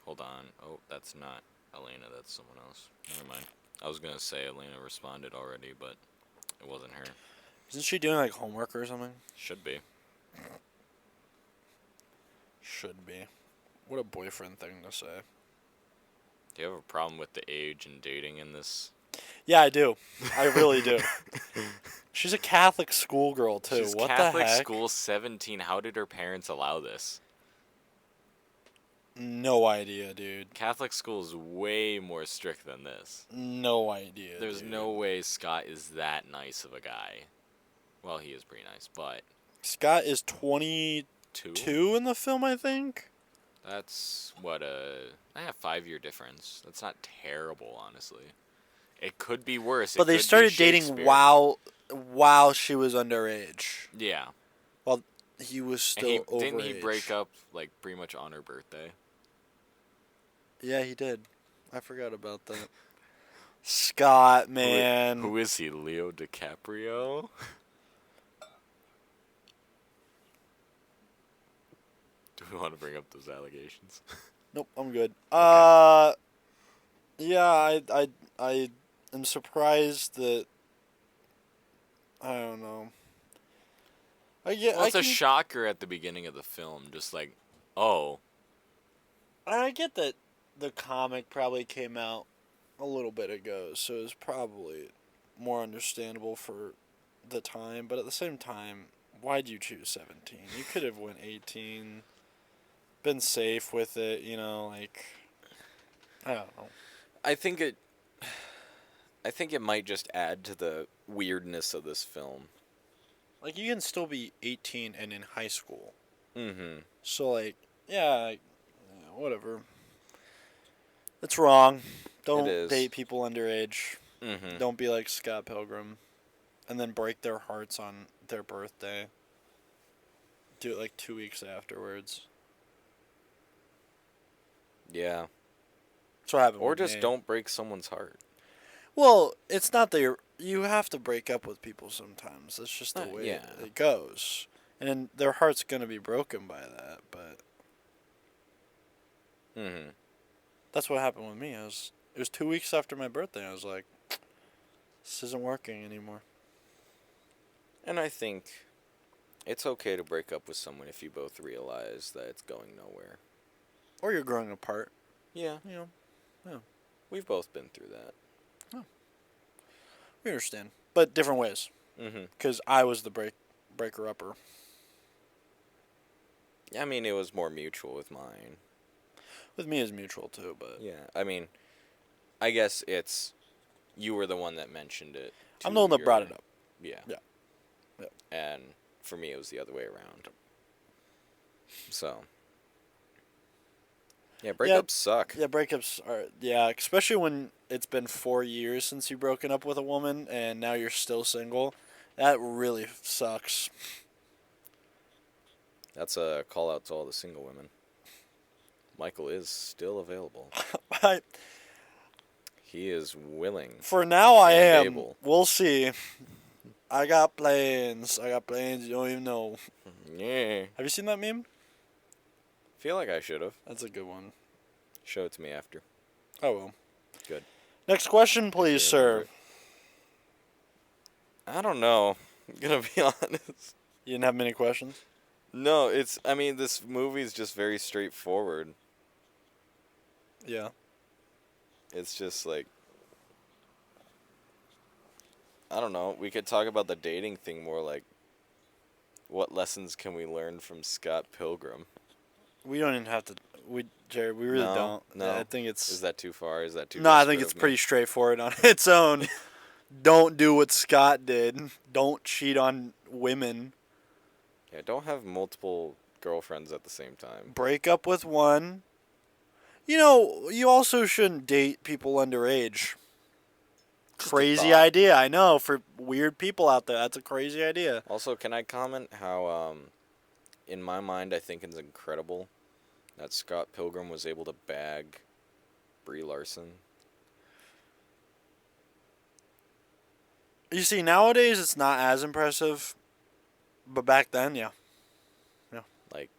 Hold on. Oh, that's not Elena. That's someone else. Never mind. I was going to say Elena responded already, but it wasn't her. Isn't she doing like homework or something? Should be. Should be. What a boyfriend thing to say. Do you have a problem with the age and dating in this? Yeah, I do. I really do. She's a Catholic schoolgirl too. She's what Catholic the heck? school 17. How did her parents allow this? No idea, dude. Catholic school is way more strict than this. No idea. There's dude. no way Scott is that nice of a guy. Well, he is pretty nice, but Scott is 22 in the film, I think. that's what a 5-year difference. That's not terrible, honestly. It could be worse. But they started dating while she was underage. Yeah. While he was still overage. Didn't he break up like pretty much on her birthday? Yeah, he did. I forgot about that. Scott, man. Who is he? Leo DiCaprio? Do we want to bring up those allegations? Nope, I'm good. Okay. Yeah, I am surprised that. I don't know. It's a shocker at the beginning of the film, just like, oh. I get that the comic probably came out a little bit ago, so it's probably more understandable for the time. But at the same time, why'd you choose 17? You could have went 18. Been safe with it, like. I don't know. I think it might just add to the weirdness of this film. Like, you can still be 18 and in high school. Mm-hmm. So, like, yeah, whatever. It's wrong. Don't date people underage. Mm-hmm. Don't be like Scott Pilgrim. And then break their hearts on their birthday. Do it, like, 2 weeks afterwards. Yeah. That's what happened Or with just me. don't break someone's heart. Well, it's not that you have to break up with people sometimes. That's just the way it goes. And then their heart's going to be broken by that, but... Mm-hmm. That's what happened with me. It was 2 weeks after my birthday. I was like, this isn't working anymore. And I think it's okay to break up with someone if you both realize that it's going nowhere. Or you're growing apart. Yeah. Yeah. We've both been through that. Oh. We understand. But different ways. Mm-hmm. Because I was the breaker-upper. I mean, it was more mutual with mine. With me is mutual, too, but... Yeah, I mean, I guess it's... You were the one that mentioned it. I'm the one that brought it up. Yeah. Yeah. And for me, it was the other way around. So... Yeah, breakups suck. Yeah, breakups are... Yeah, especially when it's been 4 years since you've broken up with a woman, and now you're still single. That really sucks. That's a call out to all the single women. Michael is still available. He is willing. For now, I am. Able. We'll see. I got plans. You don't even know. Yeah. Have you seen that meme? Feel like I should have. That's a good one. Show it to me after. Oh, well. Good. Next question, please, sir. I don't know. I'm gonna be honest. You didn't have many questions? No, this movie is just very straightforward. Yeah. It's just like, I don't know. We could talk about the dating thing more, like, what lessons can we learn from Scott Pilgrim? We don't even have to. Jared, we really don't. No. I think it's. Is that too far? Is that too? No, I think it's pretty straightforward on its own. Don't do what Scott did. Don't cheat on women. Yeah, don't have multiple girlfriends at the same time. Break up with one. You also shouldn't date people underage. Crazy idea, I know, for weird people out there. That's a crazy idea. Also, can I comment how, in my mind, I think it's incredible that Scott Pilgrim was able to bag Brie Larson. You see, nowadays it's not as impressive, but back then, yeah. Like,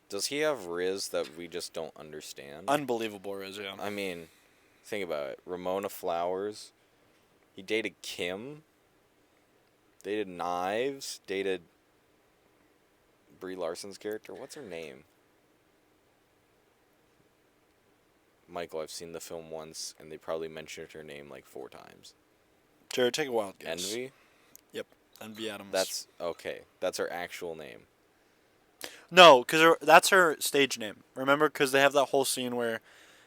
does he have Riz that we just don't understand? Unbelievable Riz, yeah. I mean, think about it. Ramona Flowers. He dated Kim. Dated Knives. Dated Brie Larson's character. What's her name? Michael, I've seen the film once, and they probably mentioned her name like 4 times. Jared, take a wild guess. Envy? Yep, Envy Adams. That's, okay. That's her actual name. No, because that's her stage name. Remember? Because they have that whole scene where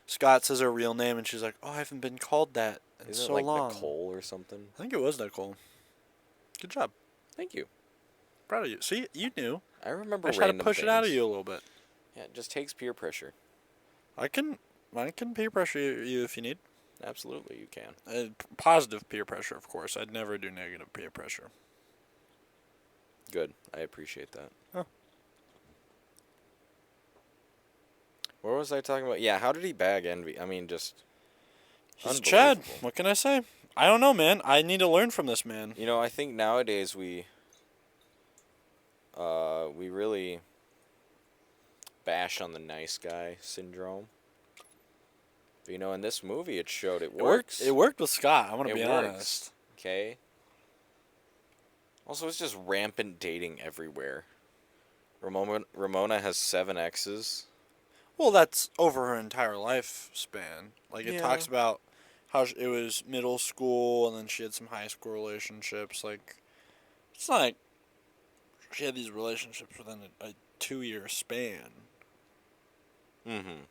Scott says her real name, and she's like, "Oh, I haven't been called that in Isn't so it like long." Nicole or something? I think it was Nicole. Good job. Thank you. Proud of you. See, you knew. I remember I just had to random push things. it out of you a little bit. Yeah, it just takes peer pressure. I can peer pressure you if you need. Absolutely, you can. Positive peer pressure, of course. I'd never do negative peer pressure. Good. I appreciate that. Huh. What was I talking about? Yeah, how did he bag Envy? I mean, just He's Chad. unbelievable. What can I say? I don't know, man. I need to learn from this man. You know, I think nowadays we really bash on the nice guy syndrome. But, you know, in this movie, it showed it works. It worked with Scott. I want to It be works. honest. Okay. Also, it's just rampant dating everywhere. Ramona has 7 exes. Well, that's over her entire lifespan. Like, it Yeah. talks about how it was middle school, and then she had some high school relationships. Like, it's not like she had these relationships within a 2-year span. Mm-hmm.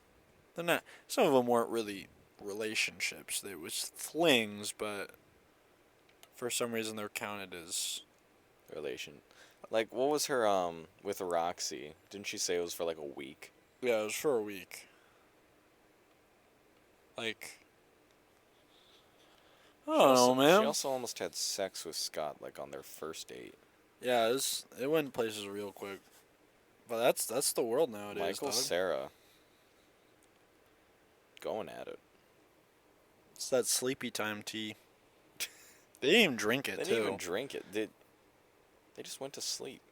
They're not. Some of them weren't really relationships. They was flings, but for some reason they're counted as. Relation. Like, what was her, with Roxy? Didn't she say it was for, like, a week? Yeah, it was for a week. Like, I don't know, man. She also almost had sex with Scott, like, on their first date. Yeah, it went places real quick. But that's the world nowadays. Michael Dog. Cera. Going at it. It's that sleepy time tea. They didn't even drink it, They too. didn't even drink it. They just went to sleep.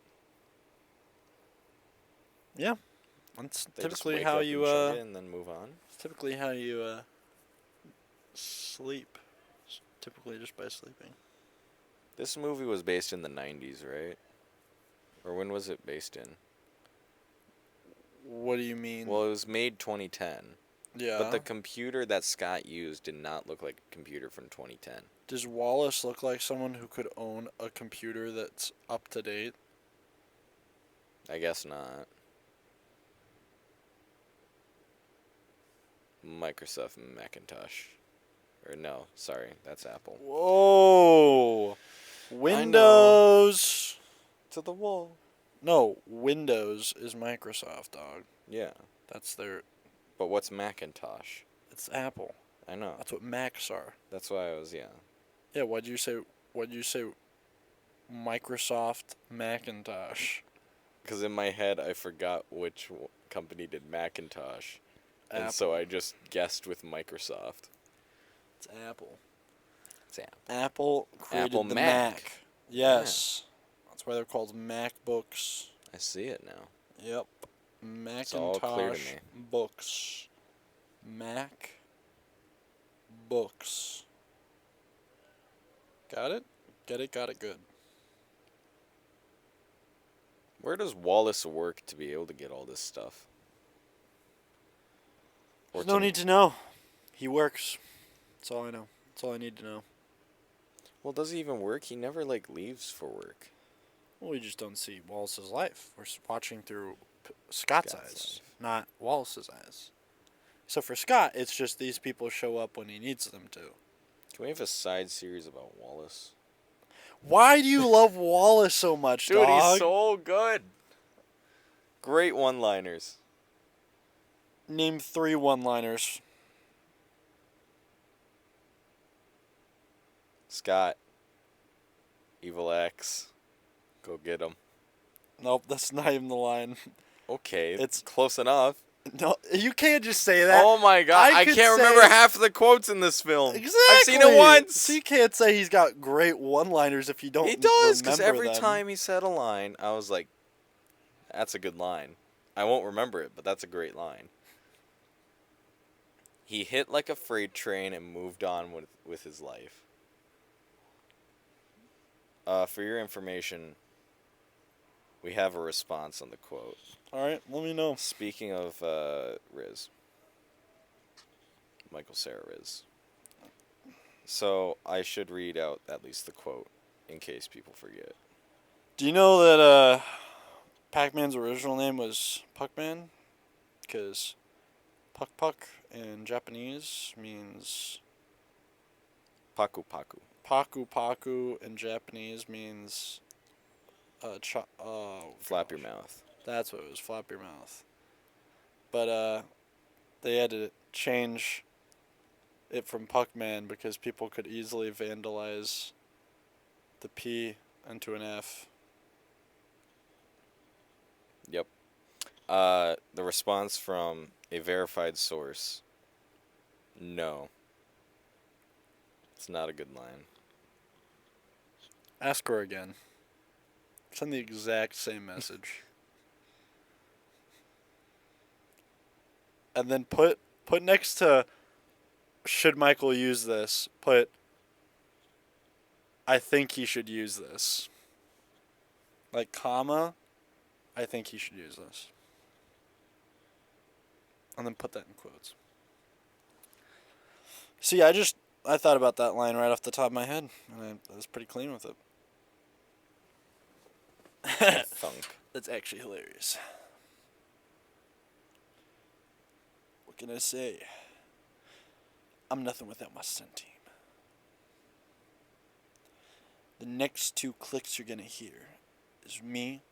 Yeah. That's They just typically wake how up you, and chug it and then move on. it's typically how you, sleep. It's typically just by sleeping. This movie was based in the 90s, right? Or when was it based in? What do you mean? Well, it was made 2010. yeah. But the computer that Scott used did not look like a computer from 2010. Does Wallace look like someone who could own a computer that's up to date? I guess not. Microsoft Macintosh. Or no, sorry, that's Apple. Whoa! Windows! To the wall. No, Windows is Microsoft, dog. Yeah. That's their. But what's Macintosh? It's Apple. I know. That's what Macs are. That's why I was, yeah. Yeah, why'd you say Microsoft Macintosh? Because in my head, I forgot which company did Macintosh. And so I just guessed with Microsoft. It's Apple. It's Apple. Apple created Apple the Mac. Mac. Yes. That's why they're called MacBooks. I see it now. Yep. all clear to Macintosh me. books. Mac books. Got it? Get it? Got it good. Where does Wallace work to be able to get all this stuff? There's no need to know. He works. That's all I know. That's all I need to know. Well, does he even work? He never, like, leaves for work. Well, we just don't see Wallace's life. We're watching through Scott's eyes, life. not Wallace's eyes. So for Scott, it's just these people show up when he needs them to. Can we have a side series about Wallace? Why do you love Wallace so much, Dude, dog? he's so good. Great one-liners. Name 3 one-liners. Scott. Evil X. Go get him. Nope, that's not even the line. Okay, It's- it's close enough. No, you can't just say that. Oh my god, I could can't say- remember half of the quotes in this film. Exactly. I've seen it once. So you can't say he's got great one-liners if you don't. He does, because remember every them. time he said a line, I was like, that's a good line. I won't remember it, but that's a great line. He hit like a freight train and moved on with his life. For your information, we have a response on the quote. All right, let me know. Speaking of Riz. Michael Cera Riz. So I should read out at least the quote in case people forget. Do you know that Pac-Man's original name was Puckman, because Puck in Japanese means Paku Paku. Paku in Japanese means Flap your mouth. That's what it was, flap your mouth. But they had to change it from Puckman because people could easily vandalize the P into an F. Yep. The response from a verified source. No. It's not a good line. Ask her again. Send the exact same message. And then put next to should Michael use this, put I think he should use this. Like comma, I think he should use this. And then put that in quotes. See, I thought about that line right off the top of my head, and I was pretty clean with it. Thunk. That's actually hilarious. What can I say? I'm nothing without my stunt team. The next 2 clicks you're gonna hear is me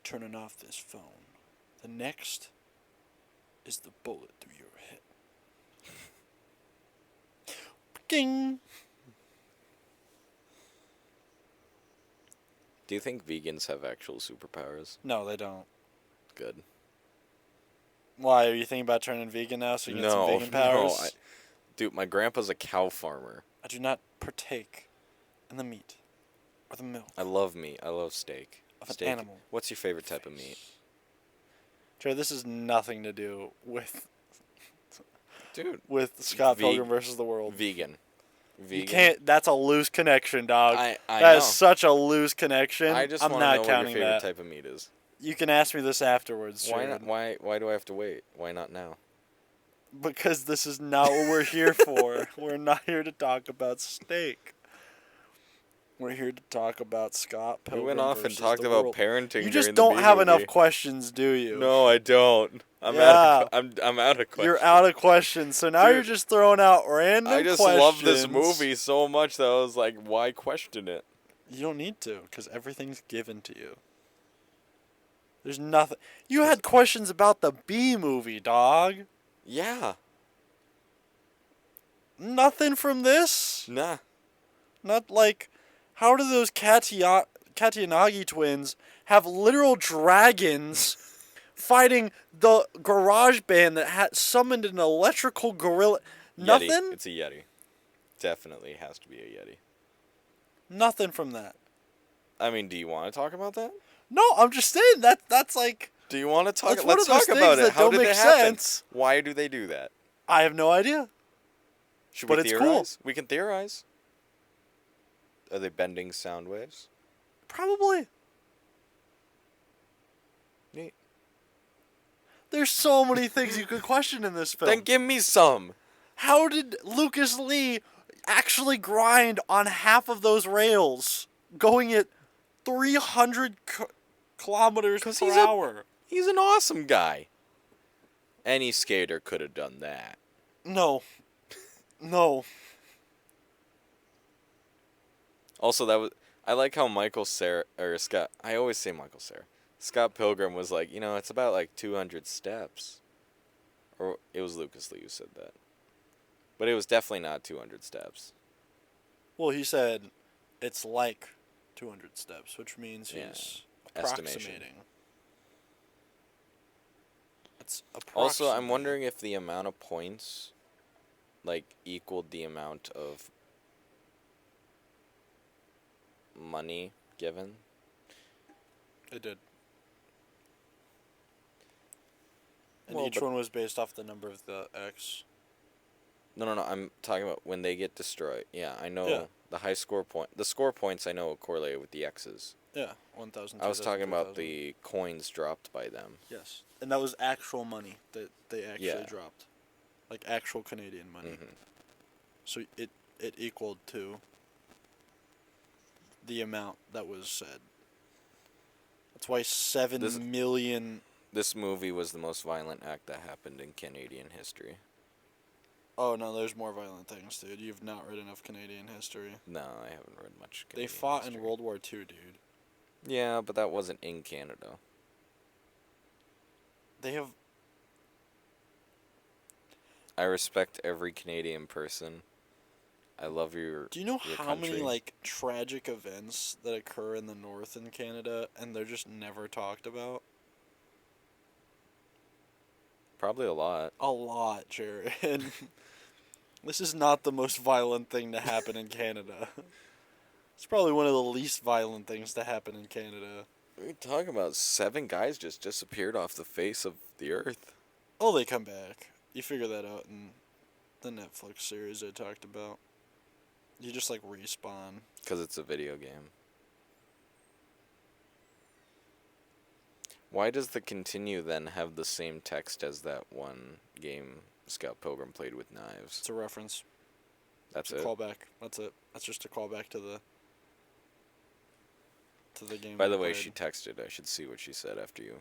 turning off this phone. The next is the bullet through your head. Ding! Do you think vegans have actual superpowers? No, they don't. Good. Why, are you thinking about turning vegan now so you get some vegan powers? Dude, my grandpa's a cow farmer. I do not partake in the meat or the milk I love meat. I love steak. of Steak. an animal. What's your favorite type of meat? Trey, this has nothing to do with Dude. Scott Pilgrim versus the World. Vegan. You can't. That's a loose connection, dog. I That know. is such a loose connection. I just I'm want to not know what your counting favorite that. type of meat is. You can ask me this afterwards. Why Jared. not? Why do I have to wait? Why not now? Because this is not what we're here for. We're not here to talk about steak. We're here to talk about Scott We Pilgrim went off and versus talked the about world. parenting. You just during the don't B have movie. enough questions, do you? No, I don't. I'm out of questions. You're out of questions, so now Dude, you're just throwing out random I just questions. love this movie so much that I was like, why question it? You don't need to, because everything's given to you. There's nothing. You had questions about the B movie, dog. Yeah. Nothing from this? Nah. Not like, how do those Katayanagi twins have literal dragons fighting the garage band that had summoned an electrical gorilla? Nothing? Yeti. It's a Yeti. Definitely has to be a Yeti. Nothing from that. I mean, do you want to talk about that? No, I'm just saying that's like, Do you want to talk? That's one Let's of those talk about things it. that How don't did make it happen? sense. Why do they do that? I have no idea. Should But we it's cool. theorize? We can theorize. Are they bending sound waves? Probably. Neat. There's so many things you could question in this film. Then give me some. How did Lucas Lee actually grind on half of those rails, going at 300 kilometers per hour? He's an awesome guy. Any skater could have done that. No. No. Also, I like how Scott. I always say Michael Cera. Scott Pilgrim was like, it's about like 200 steps. Or it was Lucas Lee who said that. But it was definitely not 200 steps. Well, he said it's like 200 steps, which means he's Estimation. approximating. It's Also, I'm wondering if the amount of points, equaled the amount of money given. It did. And Well, each but- one was based off the number of the X. No. I'm talking about when they get destroyed. Yeah, I know Yeah. the high score point. The score points I know correlate with the X's. Yeah, 1,000. I was talking about 2,000. the coins dropped by them. Yes, and that was actual money that they actually Yeah. dropped, like actual Canadian money. Mm-hmm. So it equaled to the amount that was said. That's why 7 million. This movie was the most violent act that happened in Canadian history. Oh no, there's more violent things, dude. You've not read enough Canadian history. No, I haven't read much They Canadian fought history. in World War II, dude. Yeah, but that wasn't in Canada. They have. I respect every Canadian person. I love your. Do you know your how many country. like tragic events that occur in the north in Canada and they're just never talked about? Probably a lot. A lot, Jared. This is not the most violent thing to happen in Canada. It's probably one of the least violent things to happen in Canada. What are you talking about? 7 guys just disappeared off the face of the earth. Oh, they come back. You figure that out in the Netflix series I talked about. You just like respawn. Because it's a video game. Why does the continue then have the same text as that one game Scott Pilgrim played with knives? It's a reference. That's It's a it? callback. That's it. That's just a callback to the game. By we the way, played. she texted. I should see what she said after you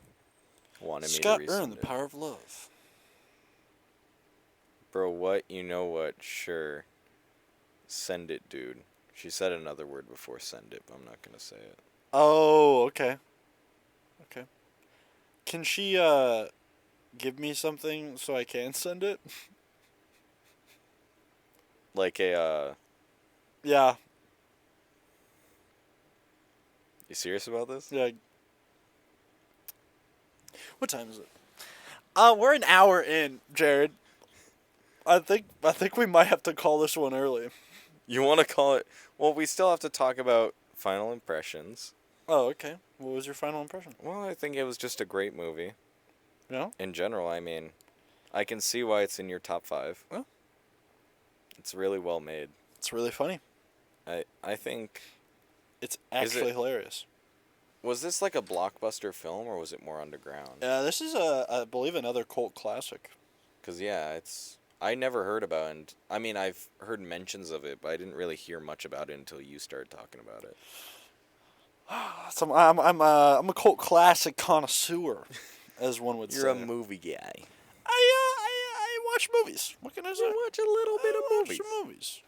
wanted Scott me to earned resend the it. power of love. Bro, what? You know what? Sure. Send it, dude. She said another word before send it, but I'm not going to say it. Oh, okay. Okay. Can she give me something so I can send it? Like a, Yeah. you serious about this? Yeah. What time is it? We're an hour in, Jared. I think we might have to call this one early. You want to call it? Well, we still have to talk about final impressions. Oh, okay. What was your final impression? Well, I think it was just a great movie. Yeah? In general, I mean, I can see why it's in your top 5. Well. It's really well made. It's really funny. I think... It's actually hilarious. Was this like a blockbuster film, or was it more underground? This is I believe another cult classic. Because, yeah, it's... I never heard about it. And, I mean, I've heard mentions of it, but I didn't really hear much about it until you started talking about it. So I'm a cult classic connoisseur, as one would say. You're a movie guy. I watch movies. What can I say? You watch a little bit of I watch movies. some movies.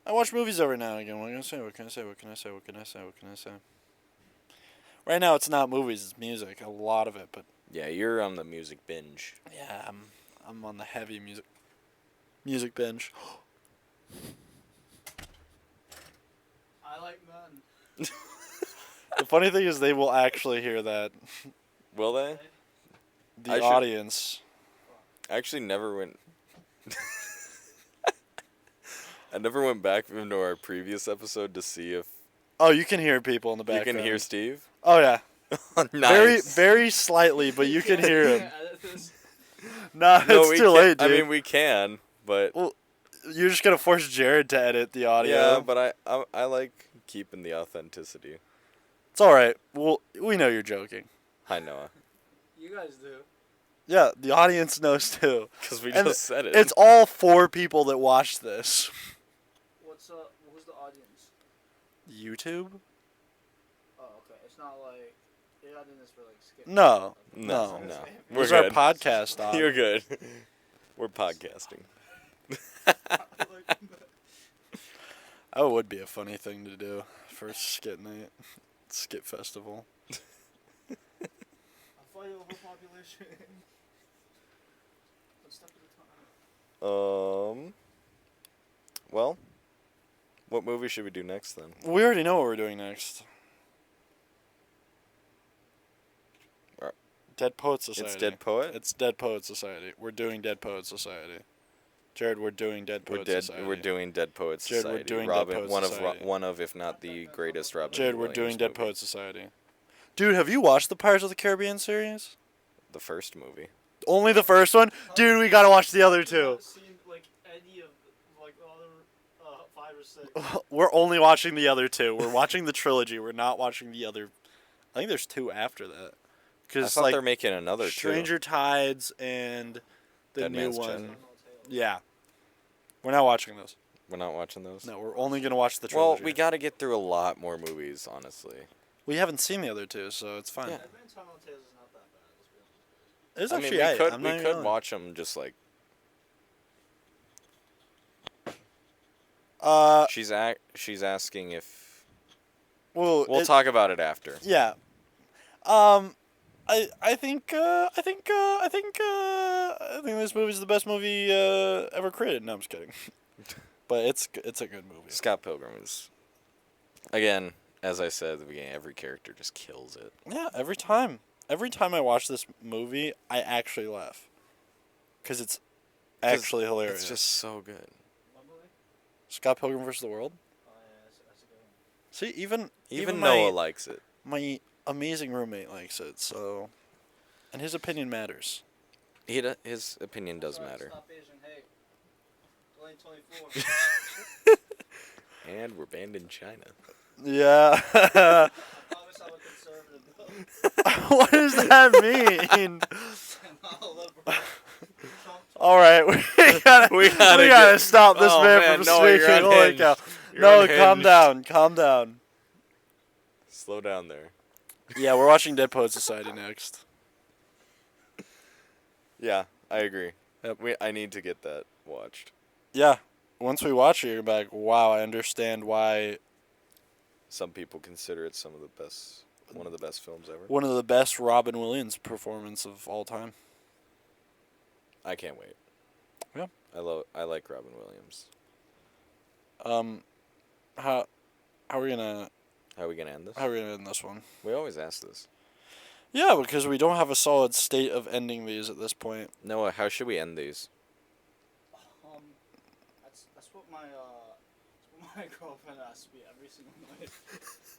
I watch movies every now and again. What can I say? What can I say? What can I say? What can I say? What can I say? Right now, it's not movies. It's music. A lot of it, but Yeah, you're on the music binge. yeah, I'm on the heavy music binge. I like men. The funny thing is, they will actually hear that. Will they? The I should- audience. I actually never went... I never went back into our previous episode to see if Oh, you can hear people in the you background. can hear Steve. Oh yeah, Nice. very slightly, but you can hear him. Edit this. Nah, No, it's we too can't- late, dude. I mean, we can, but Well, you're just gonna force Jared to edit the audio. yeah, but I like keeping the authenticity. It's all right. Well, we know you're joking. Hi, Noah. You guys do. Yeah, the audience knows too. Because we And just said it. It's all 4 people that watch this. Who's the audience? YouTube? Oh, okay. It's not like you're not doing this for like skip. No, no, no. no. This We're is our good. podcast on. You're good. We're podcasting. That would be a funny thing to do for skit night, skit festival. I'll fight overpopulation. One step at a time. Well, what movie should we do next then? We already know what we're doing next. Right. Dead Poet Society. It's Dead Poet? It's Dead Poet Society. We're doing Dead Poet Society. Jared, we're doing Dead Poet Society. We're doing Dead Poets Jared, Society. we're doing Dead Robin, Poets one Society. of one of, if not the greatest Robin. Jared, we're Williams doing Dead movie. Poet Society. Dude, have you watched the Pirates of the Caribbean series? The first movie. Only the first one? Dude, we gotta watch the other 2. I've seen like any of like the other 5 or 6. We're only watching the other 2. We're watching the trilogy. We're not watching the other. I think there's 2 after that. I Because thought like they're making another Stranger Tides and the Dead new Man's one. Chest. Yeah. We're not watching those. We're not watching those. No, we're only gonna watch the Well, trilogy. we got to get through a lot more movies, honestly. We haven't seen the other two, so it's fine. Yeah. Advance Time on Tales is not that bad. Let's be honest. It's I mean, actually we aight. could I'm we not could gonna watch them just like lie. she's asking if Well, we'll talk about it after. Yeah. I think this movie's the best movie ever created. No, I'm just kidding. But it's a good movie. Scott Pilgrim is, again, as I said at the beginning, every character just kills it. Yeah, every time I watch this movie, I actually laugh. Cuz it's actually hilarious. It's just so good. What movie? Scott Pilgrim vs. the World. Oh yeah, that's a good one. See, Even my, Noah likes it. my amazing roommate likes it. So, and his opinion matters. His opinion does Sorry, matter. Stop Asian hate. 2024. And we're banned in China. Yeah. I promise I'm a conservative though. What does that mean? I'm not a liberal. All right, we gotta stop this Oh, man, man, from Noah, you're speaking. Holy unhinged. cow! You're No, unhinged. calm down. Slow down there. Yeah, we're watching Dead Poet Society next. Yeah, I agree. Yep. I need to get that watched. Yeah, once we watch it, you're gonna be like, wow, I understand why Some people consider it one of the best films ever. one of the best Robin Williams performance of all time. I can't wait. Yeah. I like Robin Williams. How are we gonna How are we gonna end this? end this one? We always ask this. Yeah, because we don't have a solid state of ending these at this point. Noah, how should we end these? That's what my girlfriend asks me every single night.